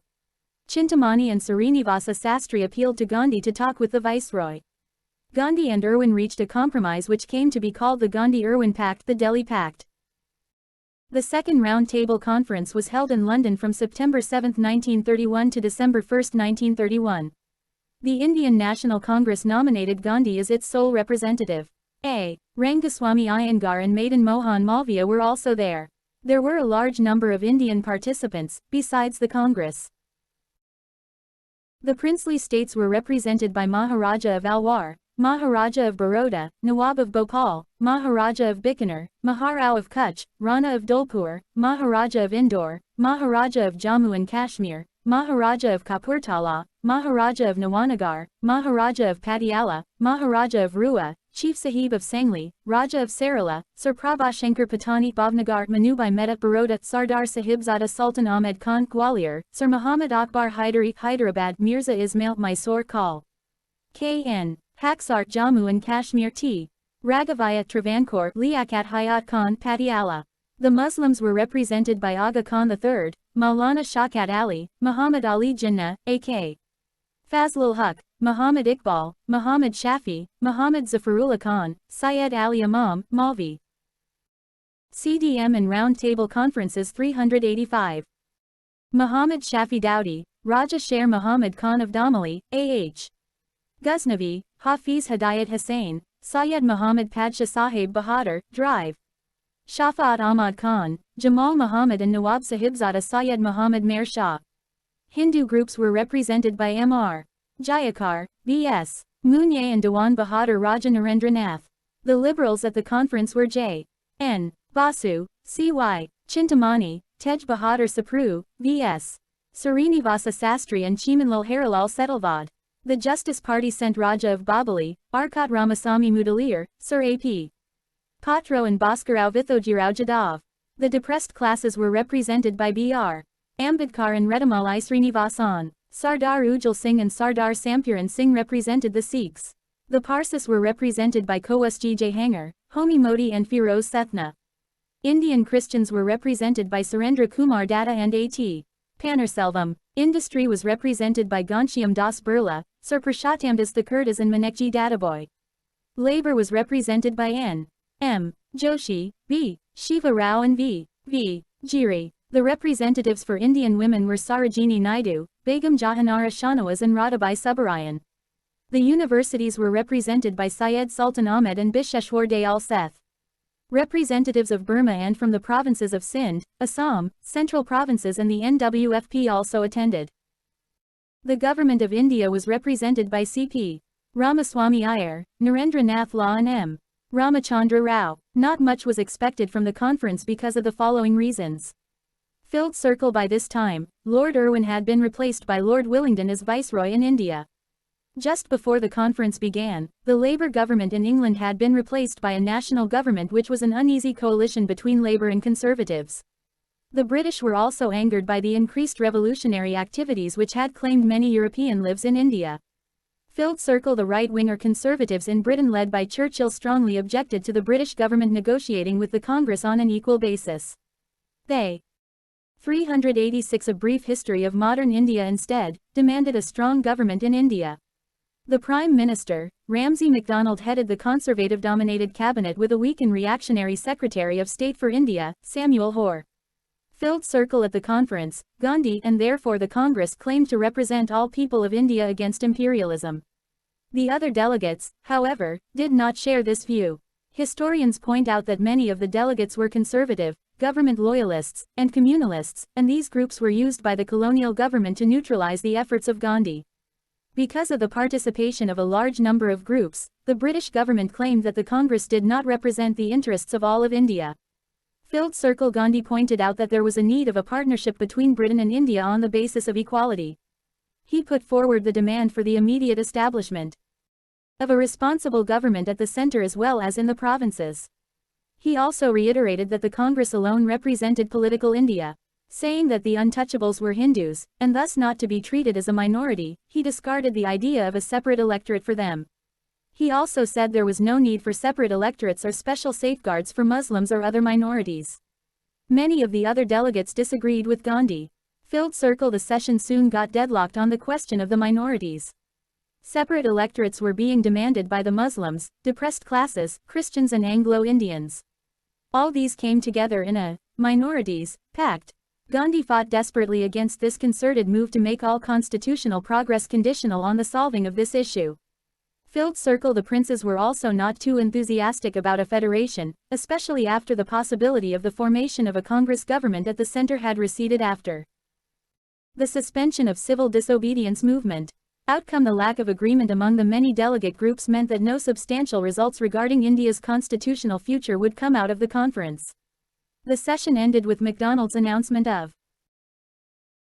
Chintamani and Srinivasa Sastry appealed to Gandhi to talk with the Viceroy. Gandhi and Irwin reached a compromise which came to be called the Gandhi-Irwin Pact, the Delhi Pact. The Second Round Table Conference was held in London from September 7, 1931 to December 1, 1931. The Indian National Congress nominated Gandhi as its sole representative. A. Rangaswamy Iyengar and Madan Mohan Malviya were also there. There were a large number of Indian participants, besides the Congress. The princely states were represented by Maharaja of Alwar, Maharaja of Baroda, Nawab of Bhopal, Maharaja of Bikaner, Maharao of Kutch, Rana of Dholpur, Maharaja of Indore, Maharaja of Jammu and Kashmir, Maharaja of Kapurthala, Maharaja of Nawanagar, Maharaja of Patiala, Maharaja of Rua, Chief Sahib of Sangli, Raja of Sarala, Sir Prabhashankar Patani Bhavnagar Manubai Medat Baroda, Sardar Sahibzada Sultan Ahmed Khan Gwalior, Sir Muhammad Akbar Haidari Hyderabad Mirza Ismail Mysore Kal. K.N. Haksart Jammu and Kashmir T. Raghavaya Travancore Liaquat Hayat Khan Patiala. The Muslims were represented by Aga Khan III, Maulana Shaukat Ali, Muhammad Ali Jinnah, A.K. Fazlul Huq, Muhammad Iqbal, Muhammad Shafi, Muhammad Zafarullah Khan, Syed Ali Imam, Malvi. CDM and Round Table Conferences 385. Muhammad Shafi Dowdi, Raja Sher Muhammad Khan of Damali, A.H. Ghaznavi, Hafiz Hidayat Hussain, Syed Muhammad Padshah Sahib Bahadur, Drive. Shafa'at Ahmad Khan, Jamal Muhammad and Nawab Sahibzada Syed Muhammad Mehr Shah. Hindu groups were represented by M.R. Jayakar, B.S. Munye and Dewan Bahadur Raja Narendra Nath. The liberals at the conference were J. N. Basu, C.Y. Chintamani, Tej Bahadur Sapru, V.S. Srinivasa Sastry and Chimanlal Harilal Setalvad. The Justice Party sent Raja of Babali, Arcot Ramasamy Mudalir, Sir A.P. Patro and Bhaskarrao Vithojirao Jadhav. The depressed classes were represented by B.R. Ambedkar and Redamal I Srinivasan. Sardar Ujjal Singh and Sardar Sampuran Singh represented the Sikhs. The Parsis were represented by Kowasji Jahangar, Homi Modi and Firoz Sethna. Indian Christians were represented by Surendra Kumar Datta and A.T. Pannerselvam. Industry was represented by Ghanshyam Das Birla, Sir Prashatamdas Thakurdas and Manekji Dattaboy. Labor was represented by N. M. Joshi, B. Shiva Rao and V. Giri. The representatives for Indian women were Sarojini Naidu, Begum Jahanara Shanawaz and Radhabai Subbarayan. The universities were represented by Syed Sultan Ahmed and Bisheshwar Dayal Seth. Representatives of Burma and from the provinces of Sindh, Assam, Central Provinces and the NWFP also attended. The Government of India was represented by C.P. Ramaswamy Iyer, Narendra Nath Law and M. Ramachandra Rao. Not much was expected from the conference because of the following reasons. Filled circle. By this time, Lord Irwin had been replaced by Lord Willingdon as Viceroy in India. Just before the conference began, the Labour government in England had been replaced by a national government which was an uneasy coalition between Labour and Conservatives. The British were also angered by the increased revolutionary activities which had claimed many European lives in India. Filled circle. The right-winger Conservatives in Britain led by Churchill strongly objected to the British government negotiating with the Congress on an equal basis. They 386 A brief history of modern India instead demanded a strong government in India. The Prime Minister, Ramsay MacDonald, headed the Conservative-dominated cabinet with a weak and reactionary Secretary of State for India, Samuel Hoare. Filled circle. At the conference, Gandhi and therefore the Congress claimed to represent all people of India against imperialism. The other delegates, however, did not share this view. Historians point out that many of the delegates were conservative, government loyalists, and communalists, and these groups were used by the colonial government to neutralize the efforts of Gandhi. Because of the participation of a large number of groups, the British government claimed that the Congress did not represent the interests of all of India. Filled circle. Gandhi pointed out that there was a need of a partnership between Britain and India on the basis of equality. He put forward the demand for the immediate establishment of a responsible government at the centre as well as in the provinces. He also reiterated that the Congress alone represented political India. Saying that the untouchables were Hindus, and thus not to be treated as a minority, he discarded the idea of a separate electorate for them. He also said there was no need for separate electorates or special safeguards for Muslims or other minorities. Many of the other delegates disagreed with Gandhi. Filled circle. The session soon got deadlocked on the question of the minorities. Separate electorates were being demanded by the Muslims, depressed classes, Christians and Anglo-Indians. All these came together in a minorities pact. Gandhi fought desperately against this concerted move to make all constitutional progress conditional on the solving of this issue. Filled circle. The princes were also not too enthusiastic about a federation, especially after the possibility of the formation of a Congress government at the center had receded after the suspension of civil disobedience movement. Outcome: the lack of agreement among the many delegate groups meant that no substantial results regarding India's constitutional future would come out of the conference. The session ended with MacDonald's announcement of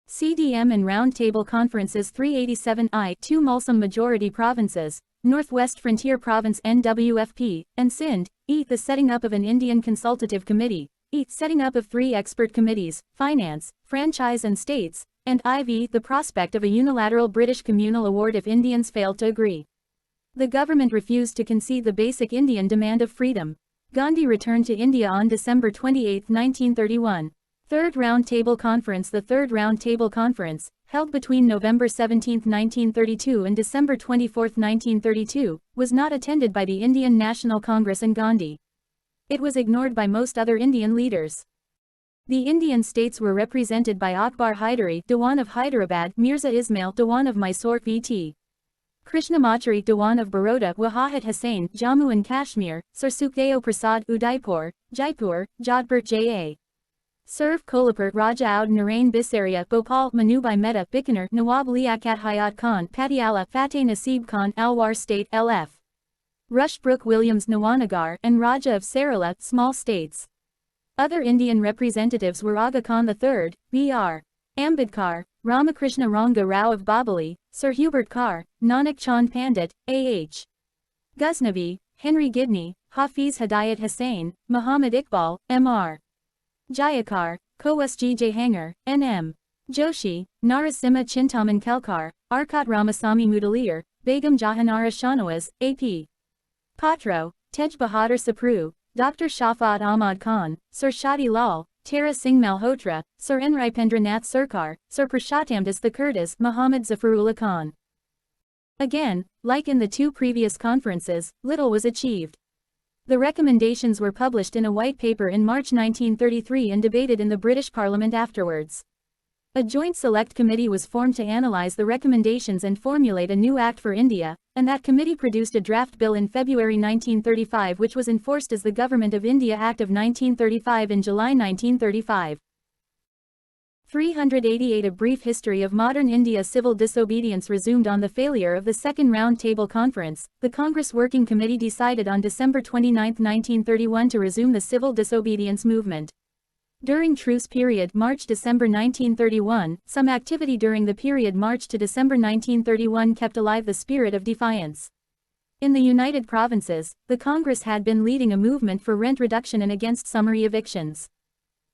CDM and Round Table Conferences 387I, 2 Muslim majority provinces, Northwest Frontier Province NWFP, and Sindh, E. The setting up of an Indian Consultative Committee, E. Setting up of 3 expert committees, Finance, Franchise and States, and IV. The prospect of a unilateral British communal award if Indians failed to agree. The government refused to concede the basic Indian demand of freedom. Gandhi returned to India on December 28, 1931. Third Round Table Conference. The Third Round Table Conference, held between November 17, 1932 and December 24, 1932, was not attended by the Indian National Congress and Gandhi. It was ignored by most other Indian leaders. The Indian states were represented by Akbar Haidari, Dewan of Hyderabad, Mirza Ismail, Dewan of Mysore, V.T. Krishnamachari, Dewan of Baroda, Wajahat Hussain, Jammu and Kashmir, Sir Sukhdeo Prasad, Udaipur, Jaipur, Jodhpur, J.A. Serve, Kolhapur, Raja Oud Narain Bisaria, Bhopal, Manubai Mehta, Bikaner, Nawab Liaquat Hayat Khan, Patiala, Fateh Nasib Khan, Alwar State, L.F. Rushbrook Williams, Nawanagar, and Raja of Sarala, small states. Other Indian representatives were Aga Khan III, B.R. Ambedkar, Ramakrishna Ranga Rao of Babali, Sir Hubert Carr, Nanak Chand Pandit, A.H. Ghaznavi, Henry Gidney, Hafiz Hidayat Hussain, Muhammad Iqbal, M.R. Jayakar, Kowasji Jahangar, N.M. Joshi, Narasimha Chintaman Kelkar, Arcot Ramasamy Mudaliar, Begum Jahanara Shanawaz, A.P. Patro, Tej Bahadur Sapru, Dr. Shafat Ahmad Khan, Sir Shadi Lal, Tara Singh Malhotra, Sir Nripendra Nath Sarkar, Sir Purushottamdas the Kurdas, Muhammad Zafarullah Khan. Again, like in the 2 previous conferences, little was achieved. The recommendations were published in a white paper in March 1933 and debated in the British Parliament afterwards. A joint select committee was formed to analyze the recommendations and formulate a new act for India, and that committee produced a draft bill in February 1935 which was enforced as the Government of India Act of 1935 in July 1935. 388 A brief history of modern India. Civil disobedience resumed on the failure of the Second Round Table Conference. The Congress Working Committee decided on December 29, 1931 to resume the civil disobedience movement. During truce period March-December 1931, some activity during the period March to December 1931 kept alive the spirit of defiance. In the United Provinces, the Congress had been leading a movement for rent reduction and against summary evictions.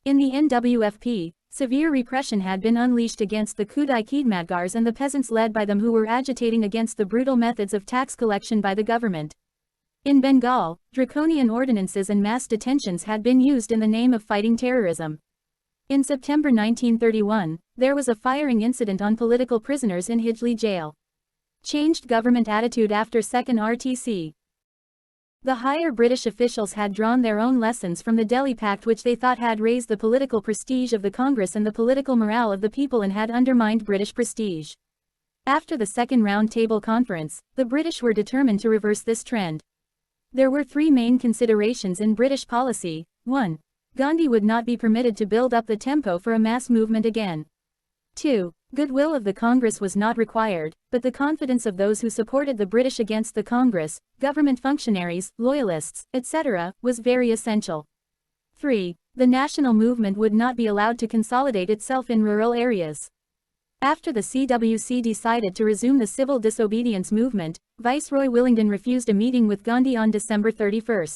In the NWFP, severe repression had been unleashed against the Kudai Khidmatgars and the peasants led by them who were agitating against the brutal methods of tax collection by the government. In Bengal, draconian ordinances and mass detentions had been used in the name of fighting terrorism. In September 1931, there was a firing incident on political prisoners in Hijli jail. Changed government attitude after Second RTC. The higher British officials had drawn their own lessons from the Delhi Pact which they thought had raised the political prestige of the Congress and the political morale of the people and had undermined British prestige. After the Second Round Table Conference, the British were determined to reverse this trend. There were 3 main considerations in British policy. 1. Gandhi would not be permitted to build up the tempo for a mass movement again. 2. Goodwill of the Congress was not required, but the confidence of those who supported the British against the Congress, government functionaries, loyalists, etc., was very essential. 3. The national movement would not be allowed to consolidate itself in rural areas. After the CWC decided to resume the civil disobedience movement, Viceroy Willingdon refused a meeting with Gandhi on December 31.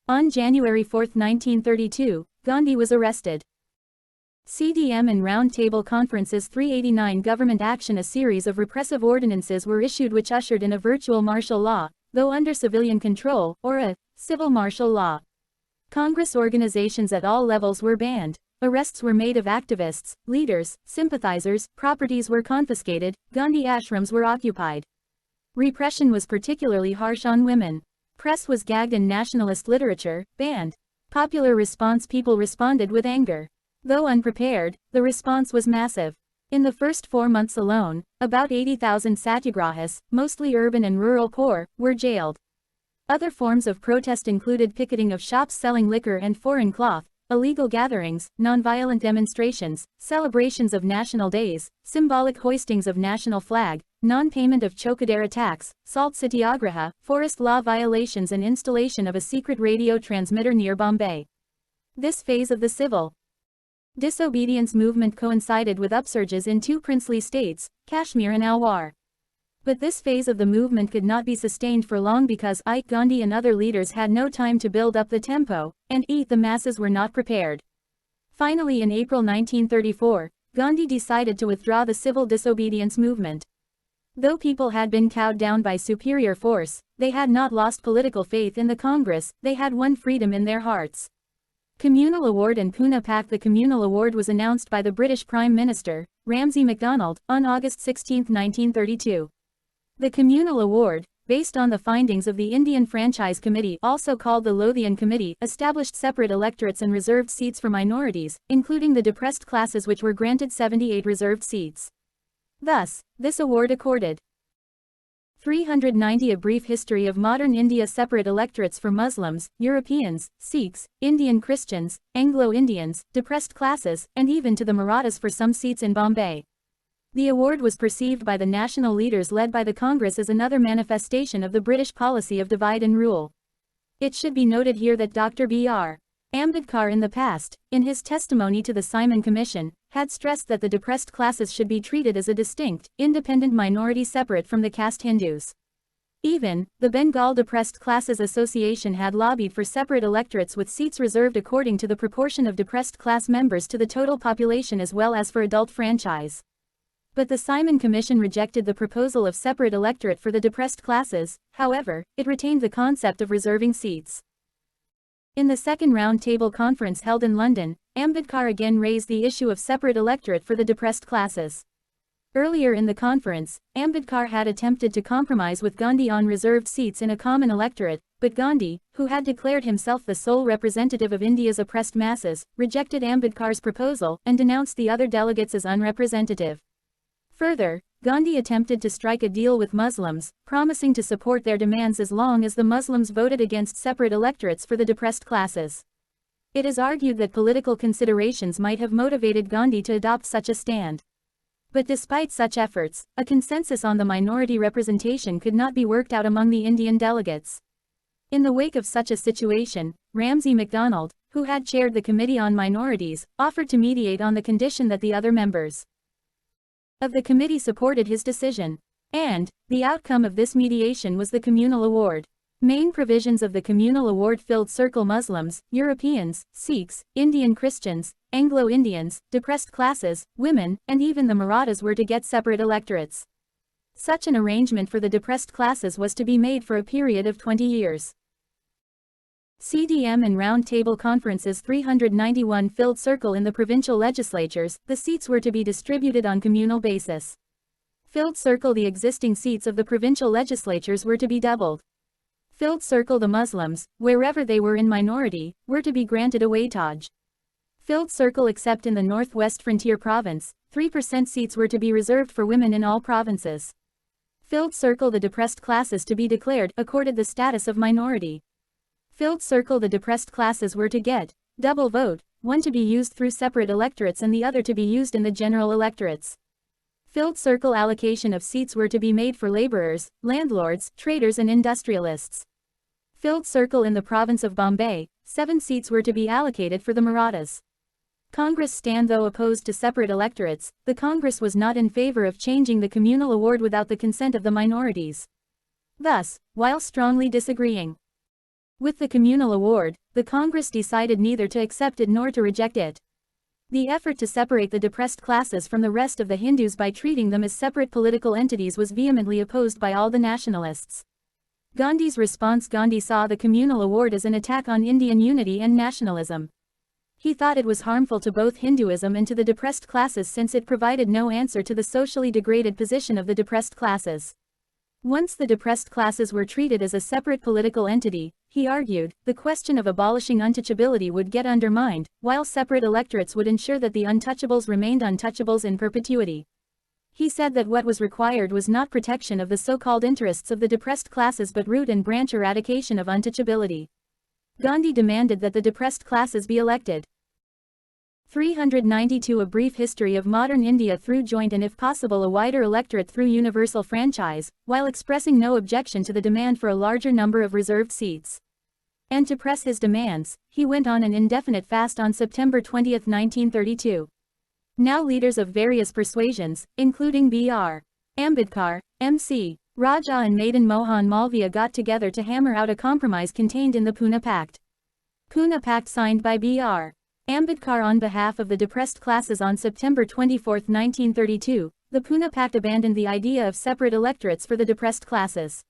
On January 4, 1932, Gandhi was arrested. CDM and Round Table Conferences 389 Government action. A series of repressive ordinances were issued which ushered in a virtual martial law, though under civilian control, or a civil martial law. Congress organizations at all levels were banned. Arrests were made of activists, leaders, sympathizers, properties were confiscated, Gandhi ashrams were occupied. Repression was particularly harsh on women. Press was gagged and nationalist literature banned. Popular response. People responded with anger. Though unprepared, the response was massive. In the first 4 months alone, about 80,000 satyagrahis, mostly urban and rural poor, were jailed. Other forms of protest included picketing of shops selling liquor and foreign cloth, illegal gatherings, nonviolent demonstrations, celebrations of national days, symbolic hoistings of national flag, non-payment of chowkidar tax, salt satyagraha, forest law violations and installation of a secret radio transmitter near Bombay. This phase of the civil disobedience movement coincided with upsurges in 2 princely states, Kashmir and Alwar. But this phase of the movement could not be sustained for long because I, Gandhi and other leaders had no time to build up the tempo, and the masses were not prepared. Finally, in April 1934, Gandhi decided to withdraw the civil disobedience movement. Though people had been cowed down by superior force, they had not lost political faith in the Congress, they had won freedom in their hearts. Communal Award and Pune Pact. The Communal Award was announced by the British Prime Minister, Ramsay MacDonald, on August 16, 1932. The Communal Award, based on the findings of the Indian Franchise Committee, also called the Lothian Committee, established separate electorates and reserved seats for minorities, including the depressed classes, which were granted 78 reserved seats. Thus, this award accorded 390. A brief history of modern India. Separate electorates for Muslims, Europeans, Sikhs, Indian Christians, Anglo-Indians, depressed classes, and even to the Marathas for some seats in Bombay. The award was perceived by the national leaders led by the Congress as another manifestation of the British policy of divide and rule. It should be noted here that Dr. B.R. Ambedkar in the past, in his testimony to the Simon Commission, had stressed that the depressed classes should be treated as a distinct, independent minority separate from the caste Hindus. Even, the Bengal Depressed Classes Association had lobbied for separate electorates with seats reserved according to the proportion of depressed class members to the total population as well as for adult franchise. But the Simon Commission rejected the proposal of separate electorate for the depressed classes. However, it retained the concept of reserving seats. In the second round table conference held in London, Ambedkar again raised the issue of separate electorate for the depressed classes. Earlier in the conference, Ambedkar had attempted to compromise with Gandhi on reserved seats in a common electorate, but Gandhi, who had declared himself the sole representative of India's oppressed masses, rejected Ambedkar's proposal and denounced the other delegates as unrepresentative. Further, Gandhi attempted to strike a deal with Muslims, promising to support their demands as long as the Muslims voted against separate electorates for the depressed classes. It is argued that political considerations might have motivated Gandhi to adopt such a stand. But despite such efforts, a consensus on the minority representation could not be worked out among the Indian delegates. In the wake of such a situation, Ramsay MacDonald, who had chaired the Committee on Minorities, offered to mediate on the condition that the other members of the committee supported his decision. And, the outcome of this mediation was the Communal Award. Main provisions of the Communal Award filled circle Muslims, Europeans, Sikhs, Indian Christians, Anglo-Indians, depressed classes, women, and even the Marathas were to get separate electorates. Such an arrangement for the depressed classes was to be made for a period of 20 years. CDM and Round Table Conferences. 391 filled circle in the provincial legislatures. The seats were to be distributed on communal basis. Filled circle. The existing seats of the provincial legislatures were to be doubled. Filled circle. The Muslims, wherever they were in minority, were to be granted a weightage. Filled circle. Except in the Northwest Frontier Province, 3% seats were to be reserved for women in all provinces. Filled circle. The depressed classes to be declared accorded the status of minority. Filled circle. The depressed classes were to get double vote, one to be used through separate electorates and the other to be used in the general electorates. Filled circle. Allocation of seats were to be made for laborers, landlords, traders and industrialists. Filled circle. In the province of Bombay, 7 seats were to be allocated for the Marathas. Congress stand. Though opposed to separate electorates, the Congress was not in favor of changing the communal award without the consent of the minorities. Thus, while strongly disagreeing with the communal award, the Congress decided neither to accept it nor to reject it. The effort to separate the depressed classes from the rest of the Hindus by treating them as separate political entities was vehemently opposed by all the nationalists. Gandhi's response. Gandhi saw the communal award as an attack on Indian unity and nationalism. He thought it was harmful to both Hinduism and to the depressed classes since it provided no answer to the socially degraded position of the depressed classes. Once the depressed classes were treated as a separate political entity, he argued, the question of abolishing untouchability would get undermined, while separate electorates would ensure that the untouchables remained untouchables in perpetuity. He said that what was required was not protection of the so-called interests of the depressed classes but root and branch eradication of untouchability. Gandhi demanded that the depressed classes be elected. 392 A brief history of modern India through joint and if possible a wider electorate through universal franchise, while expressing no objection to the demand for a larger number of reserved seats. And to press his demands, he went on an indefinite fast on September 20, 1932. Now leaders of various persuasions, including B.R. Ambedkar, M.C. Raja and Madan Mohan Malviya got together to hammer out a compromise contained in the Pune Pact. Pune Pact signed by B.R. Ambedkar on behalf of the depressed classes on September 24, 1932, the Pune Pact abandoned the idea of separate electorates for the depressed classes.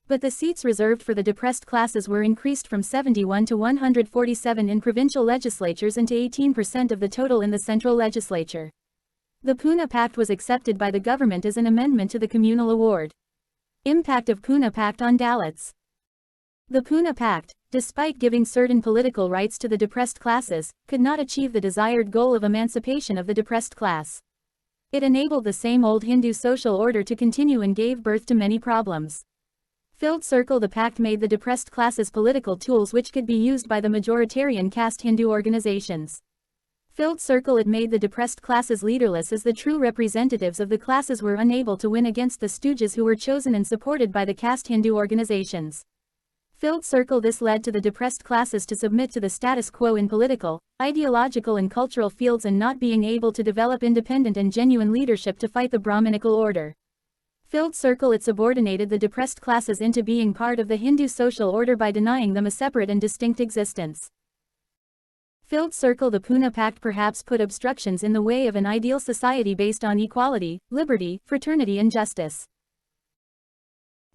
But the seats reserved for the depressed classes were increased from 71 to 147 in provincial legislatures and to 18% of the total in the central legislature. The Pune Pact was accepted by the government as an amendment to the communal award. Impact of Pune Pact on Dalits. The Pune Pact, despite giving certain political rights to the depressed classes, could not achieve the desired goal of emancipation of the depressed class. It enabled the same old Hindu social order to continue and gave birth to many problems. Filled circle The pact made the depressed classes political tools which could be used by the majoritarian caste Hindu organizations. Filled circle It made the depressed classes leaderless as the true representatives of the classes were unable to win against the stooges who were chosen and supported by the caste Hindu organizations. Filled circle This led to the depressed classes to submit to the status quo in political, ideological and cultural fields and not being able to develop independent and genuine leadership to fight the Brahminical order. Filled circle It subordinated the depressed classes into being part of the Hindu social order by denying them a separate and distinct existence. Filled circle The Pune Pact perhaps put obstructions in the way of an ideal society based on equality, liberty, fraternity and justice.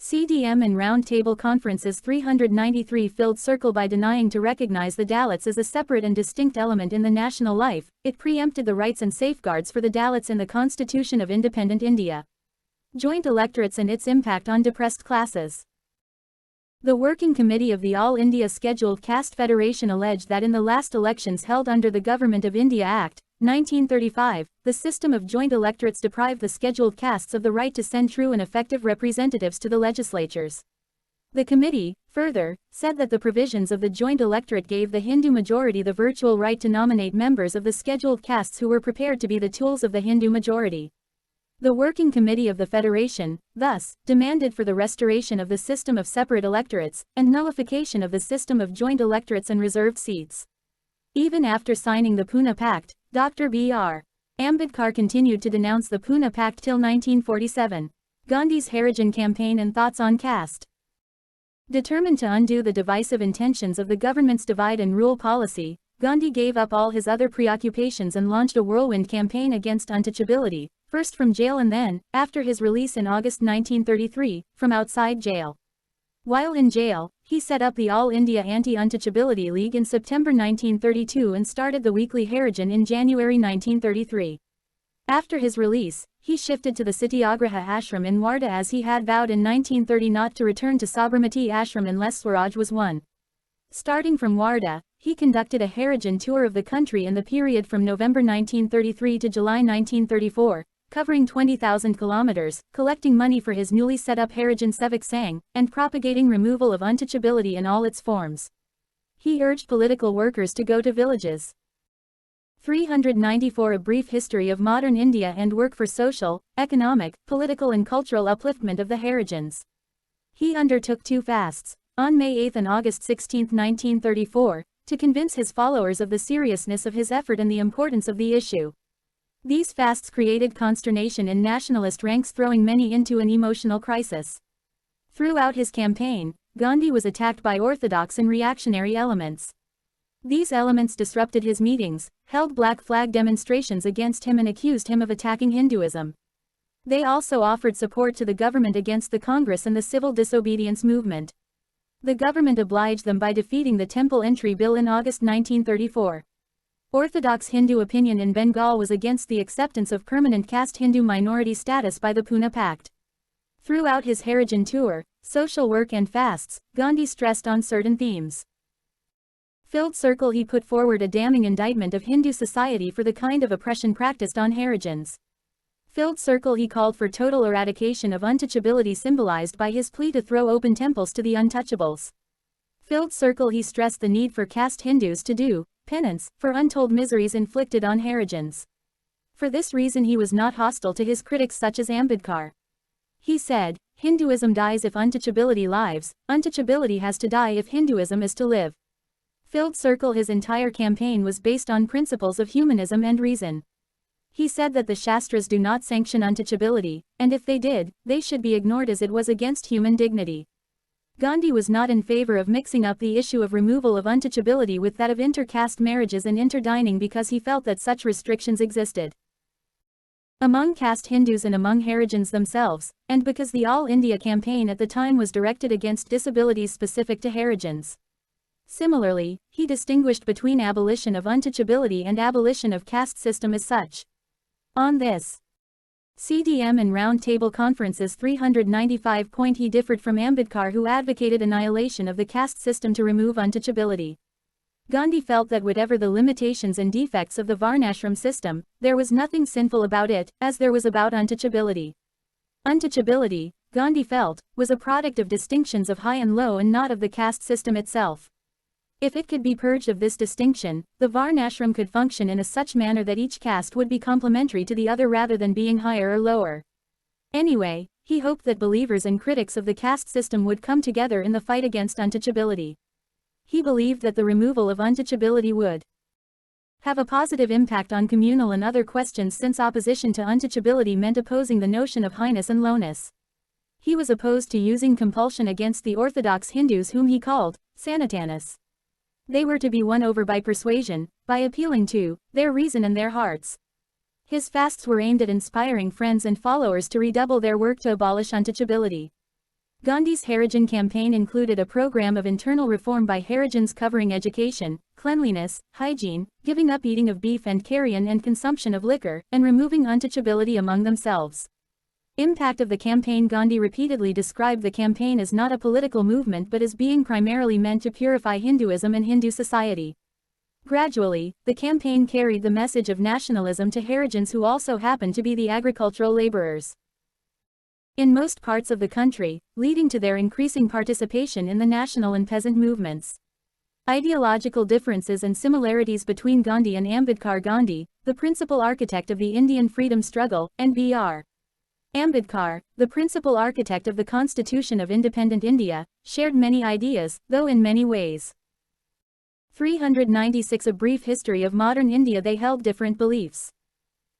CDM and Round Table Conferences 393 Filled circle By denying to recognize the Dalits as a separate and distinct element in the national life, it preempted the rights and safeguards for the Dalits in the Constitution of Independent India. Joint electorates and its impact on depressed classes. The Working Committee of the All India Scheduled Caste Federation alleged that in the last elections held under the Government of India Act, 1935, the system of joint electorates deprived the scheduled castes of the right to send true and effective representatives to the legislatures. The committee, further, said that the provisions of the joint electorate gave the Hindu majority the virtual right to nominate members of the scheduled castes who were prepared to be the tools of the Hindu majority. The Working Committee of the Federation, thus, demanded for the restoration of the system of separate electorates, and nullification of the system of joint electorates and reserved seats. Even after signing the Pune Pact, Dr. B.R. Ambedkar continued to denounce the Pune Pact till 1947. Gandhi's Harijan campaign and thoughts on caste. Determined to undo the divisive intentions of the government's divide and rule policy, Gandhi gave up all his other preoccupations and launched a whirlwind campaign against untouchability, first from jail and then, after his release in August 1933, from outside jail. While in jail, he set up the All India Anti-Untouchability League in September 1932 and started the weekly Harijan in January 1933. After his release, he shifted to the Satyagraha ashram in Wardha as he had vowed in 1930 not to return to Sabarmati ashram unless Swaraj was won. Starting from Wardha, he conducted a Harijan tour of the country in the period from November 1933 to July 1934, covering 20,000 kilometers, collecting money for his newly set up Harijan Sevak Sangh, and propagating removal of untouchability in all its forms. He urged political workers to go to villages. 394 A brief history of modern India and work for social, economic, political and cultural upliftment of the Harijans. He undertook 2 fasts, on May 8 and August 16, 1934, to convince his followers of the seriousness of his effort and the importance of the issue. These fasts created consternation in nationalist ranks, throwing many into an emotional crisis. Throughout his campaign, Gandhi was attacked by orthodox and reactionary elements. These elements disrupted his meetings, held black flag demonstrations against him and accused him of attacking Hinduism. They also offered support to the government against the Congress and the civil disobedience movement. The government obliged them by defeating the Temple Entry Bill in August 1934. Orthodox Hindu opinion in Bengal was against the acceptance of permanent caste Hindu minority status by the Pune Pact. Throughout his Harijan tour, social work and fasts, Gandhi stressed on certain themes. Filled Circle. He put forward a damning indictment of Hindu society for the kind of oppression practiced on Harijans. Filled Circle. He called for total eradication of untouchability symbolized by his plea to throw open temples to the untouchables. Filled Circle. He stressed the need for caste Hindus to do penance for untold miseries inflicted on Harijans. For this reason he was not hostile to his critics such as Ambedkar. He said, Hinduism dies if untouchability lives, untouchability has to die if Hinduism is to live. Filled Circle. His entire campaign was based on principles of humanism and reason. He said that the Shastras do not sanction untouchability, and if they did, they should be ignored as it was against human dignity. Gandhi was not in favor of mixing up the issue of removal of untouchability with that of inter-caste marriages and interdining because he felt that such restrictions existed among caste Hindus and among Harijans themselves, and because the All India campaign at the time was directed against disabilities specific to Harijans. Similarly, he distinguished between abolition of untouchability and abolition of caste system as such. On this CDM and Round Table Conferences 395. He differed from Ambedkar, who advocated annihilation of the caste system to remove untouchability. Gandhi felt that whatever the limitations and defects of the Varnashram system, there was nothing sinful about it, as there was about untouchability. Untouchability, Gandhi felt, was a product of distinctions of high and low and not of the caste system itself. If it could be purged of this distinction, the Varnashram could function in a such manner that each caste would be complementary to the other rather than being higher or lower. Anyway, he hoped that believers and critics of the caste system would come together in the fight against untouchability. He believed that the removal of untouchability would have a positive impact on communal and other questions, since opposition to untouchability meant opposing the notion of highness and lowness. He was opposed to using compulsion against the orthodox Hindus, whom he called Sanatanis. They were to be won over by persuasion, by appealing to their reason and their hearts. His fasts were aimed at inspiring friends and followers to redouble their work to abolish untouchability. Gandhi's Harijan campaign included a program of internal reform by Harijans covering education, cleanliness, hygiene, giving up eating of beef and carrion and consumption of liquor, and removing untouchability among themselves. Impact of the campaign. Gandhi repeatedly described the campaign as not a political movement but as being primarily meant to purify Hinduism and Hindu society. Gradually, the campaign carried the message of nationalism to Harijans, who also happened to be the agricultural laborers in most parts of the country, leading to their increasing participation in the national and peasant movements. Ideological differences and similarities between Gandhi and Ambedkar. Gandhi, the principal architect of the Indian freedom struggle, and B.R. Ambedkar, the principal architect of the Constitution of Independent India, shared many ideas, though in many ways. 396. A brief history of modern India. They held different beliefs.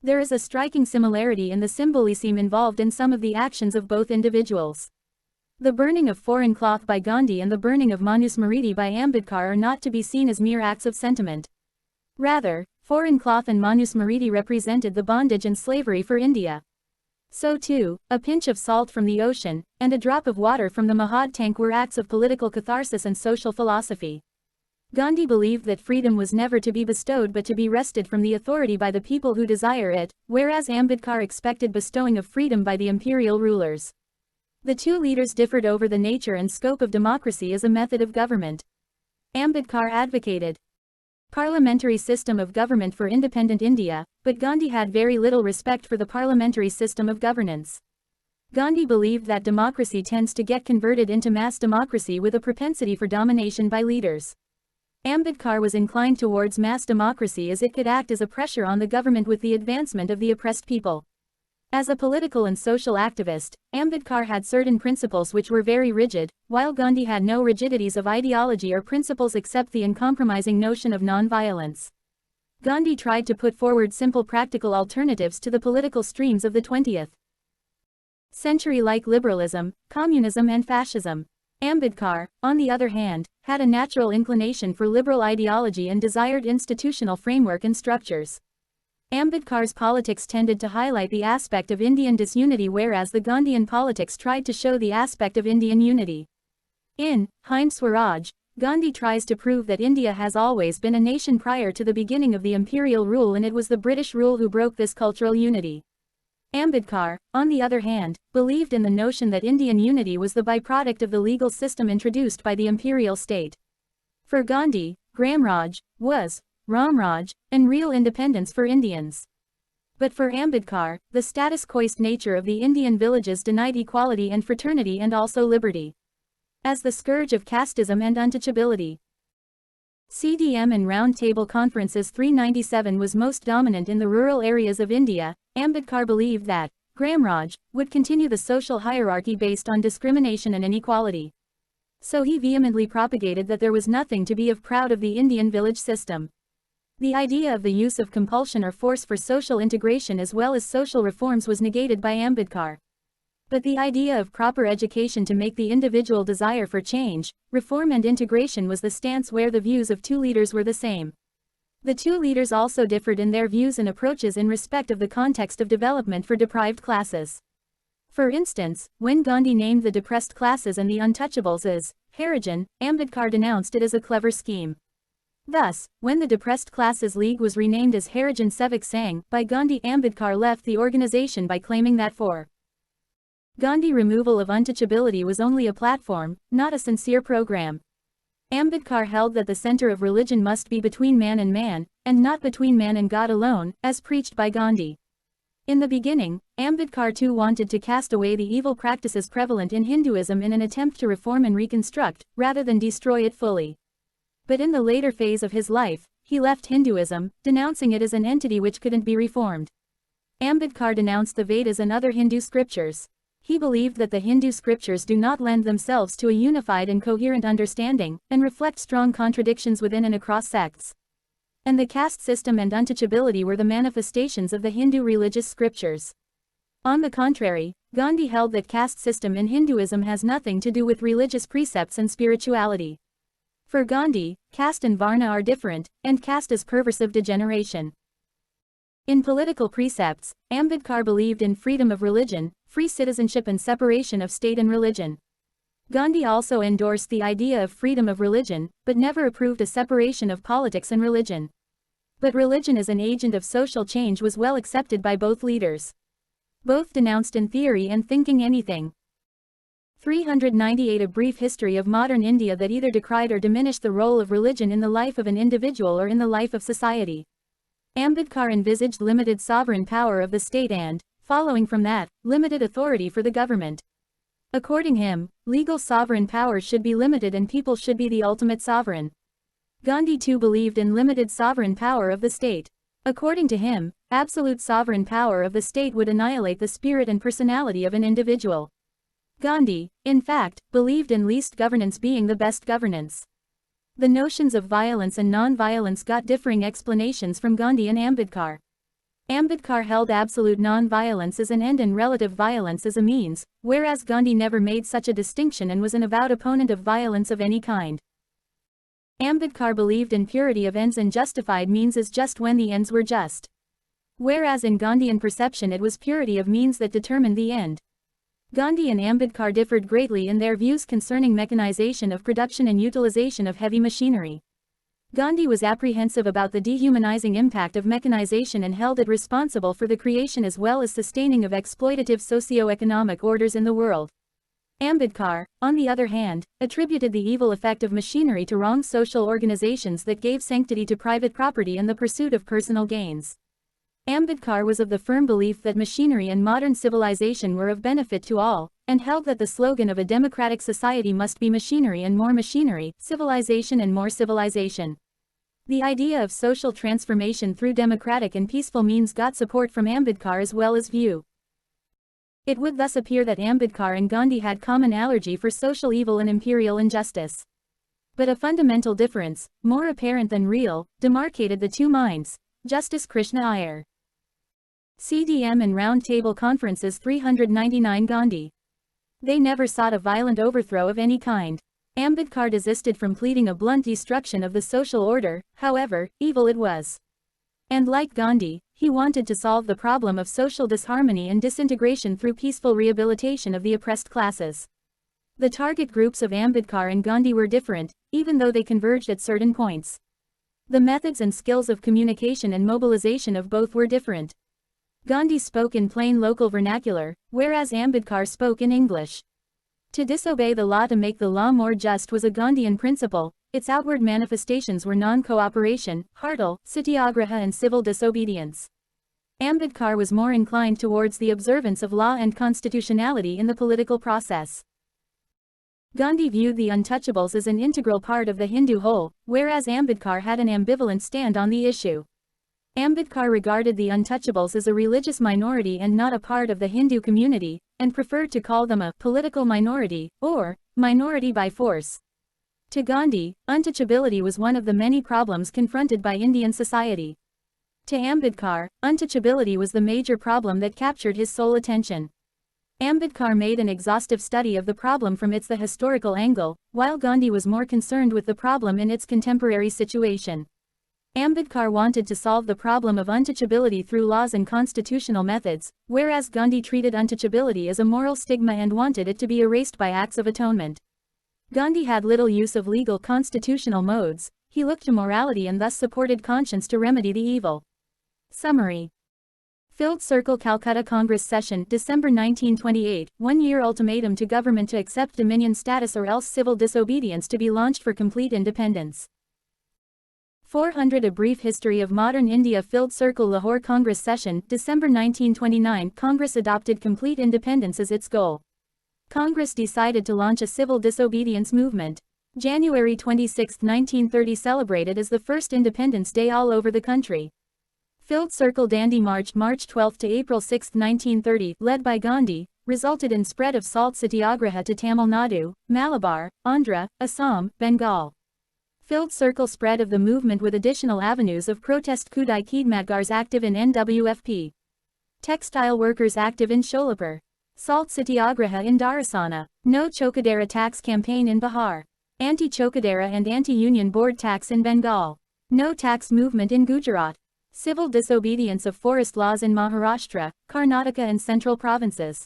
There is a striking similarity in the symbolism involved in some of the actions of both individuals. The burning of foreign cloth by Gandhi and the burning of Manusmriti by Ambedkar are not to be seen as mere acts of sentiment. Rather, foreign cloth and Manusmriti represented the bondage and slavery for India. So too, a pinch of salt from the ocean, and a drop of water from the Mahad tank were acts of political catharsis and social philosophy. Gandhi believed that freedom was never to be bestowed but to be wrested from the authority by the people who desire it, whereas Ambedkar expected bestowing of freedom by the imperial rulers. The two leaders differed over the nature and scope of democracy as a method of government. Ambedkar advocated parliamentary system of government for independent India, but Gandhi had very little respect for the parliamentary system of governance. Gandhi believed that democracy tends to get converted into mass democracy with a propensity for domination by leaders. Ambedkar was inclined towards mass democracy as it could act as a pressure on the government with the advancement of the oppressed people. As a political and social activist, Ambedkar had certain principles which were very rigid, while Gandhi had no rigidities of ideology or principles except the uncompromising notion of non-violence. Gandhi tried to put forward simple practical alternatives to the political streams of the 20th century like liberalism, communism and fascism. Ambedkar, on the other hand, had a natural inclination for liberal ideology and desired institutional framework and structures. Ambedkar's politics tended to highlight the aspect of Indian disunity, whereas the Gandhian politics tried to show the aspect of Indian unity. In Hind Swaraj, Gandhi tries to prove that India has always been a nation prior to the beginning of the imperial rule, and it was the British rule who broke this cultural unity. Ambedkar, on the other hand, believed in the notion that Indian unity was the byproduct of the legal system introduced by the imperial state. For Gandhi, Gramraj was Ramraj, and real independence for Indians. But for Ambedkar, the status quoist nature of the Indian villages denied equality and fraternity and also liberty. As the scourge of casteism and untouchability. CDM and Round Table Conferences 397 was most dominant in the rural areas of India. Ambedkar believed that Gramraj would continue the social hierarchy based on discrimination and inequality. So he vehemently propagated that there was nothing to be proud of the Indian village system. The idea of the use of compulsion or force for social integration as well as social reforms was negated by Ambedkar. But the idea of proper education to make the individual desire for change, reform and integration was the stance where the views of two leaders were the same. The two leaders also differed in their views and approaches in respect of the context of development for deprived classes. For instance, when Gandhi named the depressed classes and the untouchables as Harijan, Ambedkar denounced it as a clever scheme. Thus, when the Depressed Classes League was renamed as Harijan Sevak Sangh by Gandhi, Ambedkar left the organization by claiming that for Gandhi removal of untouchability was only a platform, not a sincere program. Ambedkar held that the center of religion must be between man, and not between man and God alone, as preached by Gandhi. In the beginning, Ambedkar too wanted to cast away the evil practices prevalent in Hinduism in an attempt to reform and reconstruct, rather than destroy it fully. But in the later phase of his life, he left Hinduism, denouncing it as an entity which couldn't be reformed. Ambedkar denounced the Vedas and other Hindu scriptures. He believed that the Hindu scriptures do not lend themselves to a unified and coherent understanding, and reflect strong contradictions within and across sects. And the caste system and untouchability were the manifestations of the Hindu religious scriptures. On the contrary, Gandhi held that caste system in Hinduism has nothing to do with religious precepts and spirituality. For Gandhi, caste and varna are different, and caste is perversive degeneration. In political precepts, Ambedkar believed in freedom of religion, free citizenship and separation of state and religion. Gandhi also endorsed the idea of freedom of religion, but never approved a separation of politics and religion. But religion as an agent of social change was well accepted by both leaders. Both denounced in theory and thinking anything. 398 A brief history of modern India that either decried or diminished the role of religion in the life of an individual or in the life of society. Ambedkar envisaged limited sovereign power of the state and, following from that, limited authority for the government. According to him, legal sovereign power should be limited and people should be the ultimate sovereign. Gandhi too believed in limited sovereign power of the state. According to him, absolute sovereign power of the state would annihilate the spirit and personality of an individual. Gandhi, in fact, believed in least governance being the best governance. The notions of violence and non-violence got differing explanations from Gandhi and Ambedkar. Ambedkar held absolute non-violence as an end and relative violence as a means, whereas Gandhi never made such a distinction and was an avowed opponent of violence of any kind. Ambedkar believed in purity of ends and justified means as just when the ends were just. Whereas in Gandhian perception it was purity of means that determined the end. Gandhi and Ambedkar differed greatly in their views concerning mechanization of production and utilization of heavy machinery. Gandhi was apprehensive about the dehumanizing impact of mechanization and held it responsible for the creation as well as sustaining of exploitative socio-economic orders in the world. Ambedkar, on the other hand, attributed the evil effect of machinery to wrong social organizations that gave sanctity to private property and the pursuit of personal gains. Ambedkar was of the firm belief that machinery and modern civilization were of benefit to all, and held that the slogan of a democratic society must be machinery and more machinery, civilization and more civilization. The idea of social transformation through democratic and peaceful means got support from Ambedkar as well as view. It would thus appear that Ambedkar and Gandhi had common allergy for social evil and imperial injustice. But a fundamental difference, more apparent than real, demarcated the two minds. Justice Krishna Iyer. CDM and Round Table Conferences 399 Gandhi. They never sought a violent overthrow of any kind. Ambedkar desisted from pleading a blunt destruction of the social order, however, evil it was. And like Gandhi, he wanted to solve the problem of social disharmony and disintegration through peaceful rehabilitation of the oppressed classes. The target groups of Ambedkar and Gandhi were different, even though they converged at certain points. The methods and skills of communication and mobilization of both were different. Gandhi spoke in plain local vernacular, whereas Ambedkar spoke in English. To disobey the law to make the law more just was a Gandhian principle. Its outward manifestations were non-cooperation, hartal, satyagraha and civil disobedience. Ambedkar was more inclined towards the observance of law and constitutionality in the political process. Gandhi viewed the untouchables as an integral part of the Hindu whole, whereas Ambedkar had an ambivalent stand on the issue. Ambedkar regarded the untouchables as a religious minority and not a part of the Hindu community, and preferred to call them a political minority, or minority by force. To Gandhi, untouchability was one of the many problems confronted by Indian society. To Ambedkar, untouchability was the major problem that captured his sole attention. Ambedkar made an exhaustive study of the problem from the historical angle, while Gandhi was more concerned with the problem in its contemporary situation. Ambedkar wanted to solve the problem of untouchability through laws and constitutional methods, whereas Gandhi treated untouchability as a moral stigma and wanted it to be erased by acts of atonement. Gandhi had little use of legal constitutional modes. He looked to morality and thus supported conscience to remedy the evil. Summary. Filled Circle Calcutta Congress Session, December 1928, 1-year ultimatum to government to accept Dominion status or else civil disobedience to be launched for complete independence. 400 A Brief History of Modern India. Filled Circle Lahore Congress Session, December 1929, Congress adopted complete independence as its goal. Congress decided to launch a civil disobedience movement. January 26, 1930 celebrated as the first Independence Day all over the country. Filled Circle Dandi March, March 12 to April 6, 1930, led by Gandhi, resulted in spread of salt satyagraha to Tamil Nadu, Malabar, Andhra, Assam, Bengal. Filled Circle spread of the movement with additional avenues of protest. Kudai Khedmatgars active in NWFP. Textile workers active in Sholapur. Salt satyagraha in Dharasana. No Chokadera tax campaign in Bihar. Anti-Chokadera and anti-Union Board tax in Bengal. No tax movement in Gujarat. Civil disobedience of forest laws in Maharashtra, Karnataka and central provinces.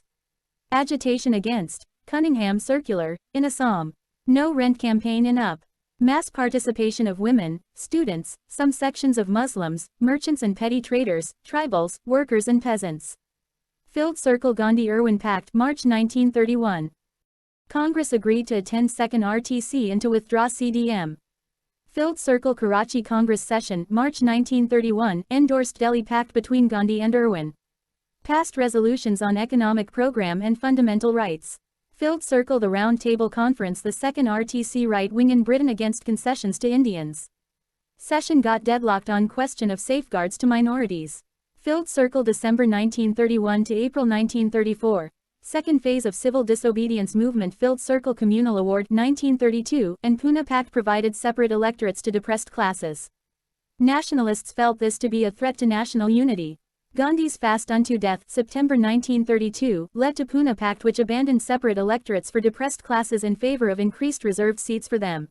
Agitation against Cunningham Circular in Assam. No rent campaign in UP. Mass participation of women, students, some sections of Muslims, merchants and petty traders, tribals, workers and peasants. Filled Circle Gandhi-Irwin Pact, March 1931. Congress agreed to attend second RTC and to withdraw CDM. Filled Circle Karachi Congress Session, March 1931, endorsed Delhi Pact between Gandhi and Irwin. Passed resolutions on economic program and fundamental rights. Filled Circle The Round Table Conference. The second RTC right wing in Britain against concessions to Indians. Session got deadlocked on question of safeguards to minorities. Filled Circle December 1931 to April 1934. Second phase of civil disobedience movement. Filled Circle Communal Award 1932 and Pune Pact provided separate electorates to depressed classes. Nationalists felt this to be a threat to national unity. Gandhi's fast unto death, September 1932, led to Pune Pact which abandoned separate electorates for depressed classes in favor of increased reserved seats for them.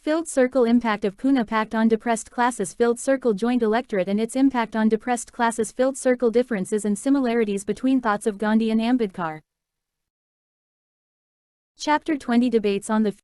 Filled Circle Impact of Pune Pact on depressed classes. Filled Circle Joint Electorate and its impact on depressed classes. Filled Circle Differences and similarities between thoughts of Gandhi and Ambedkar. Chapter 20 Debates on the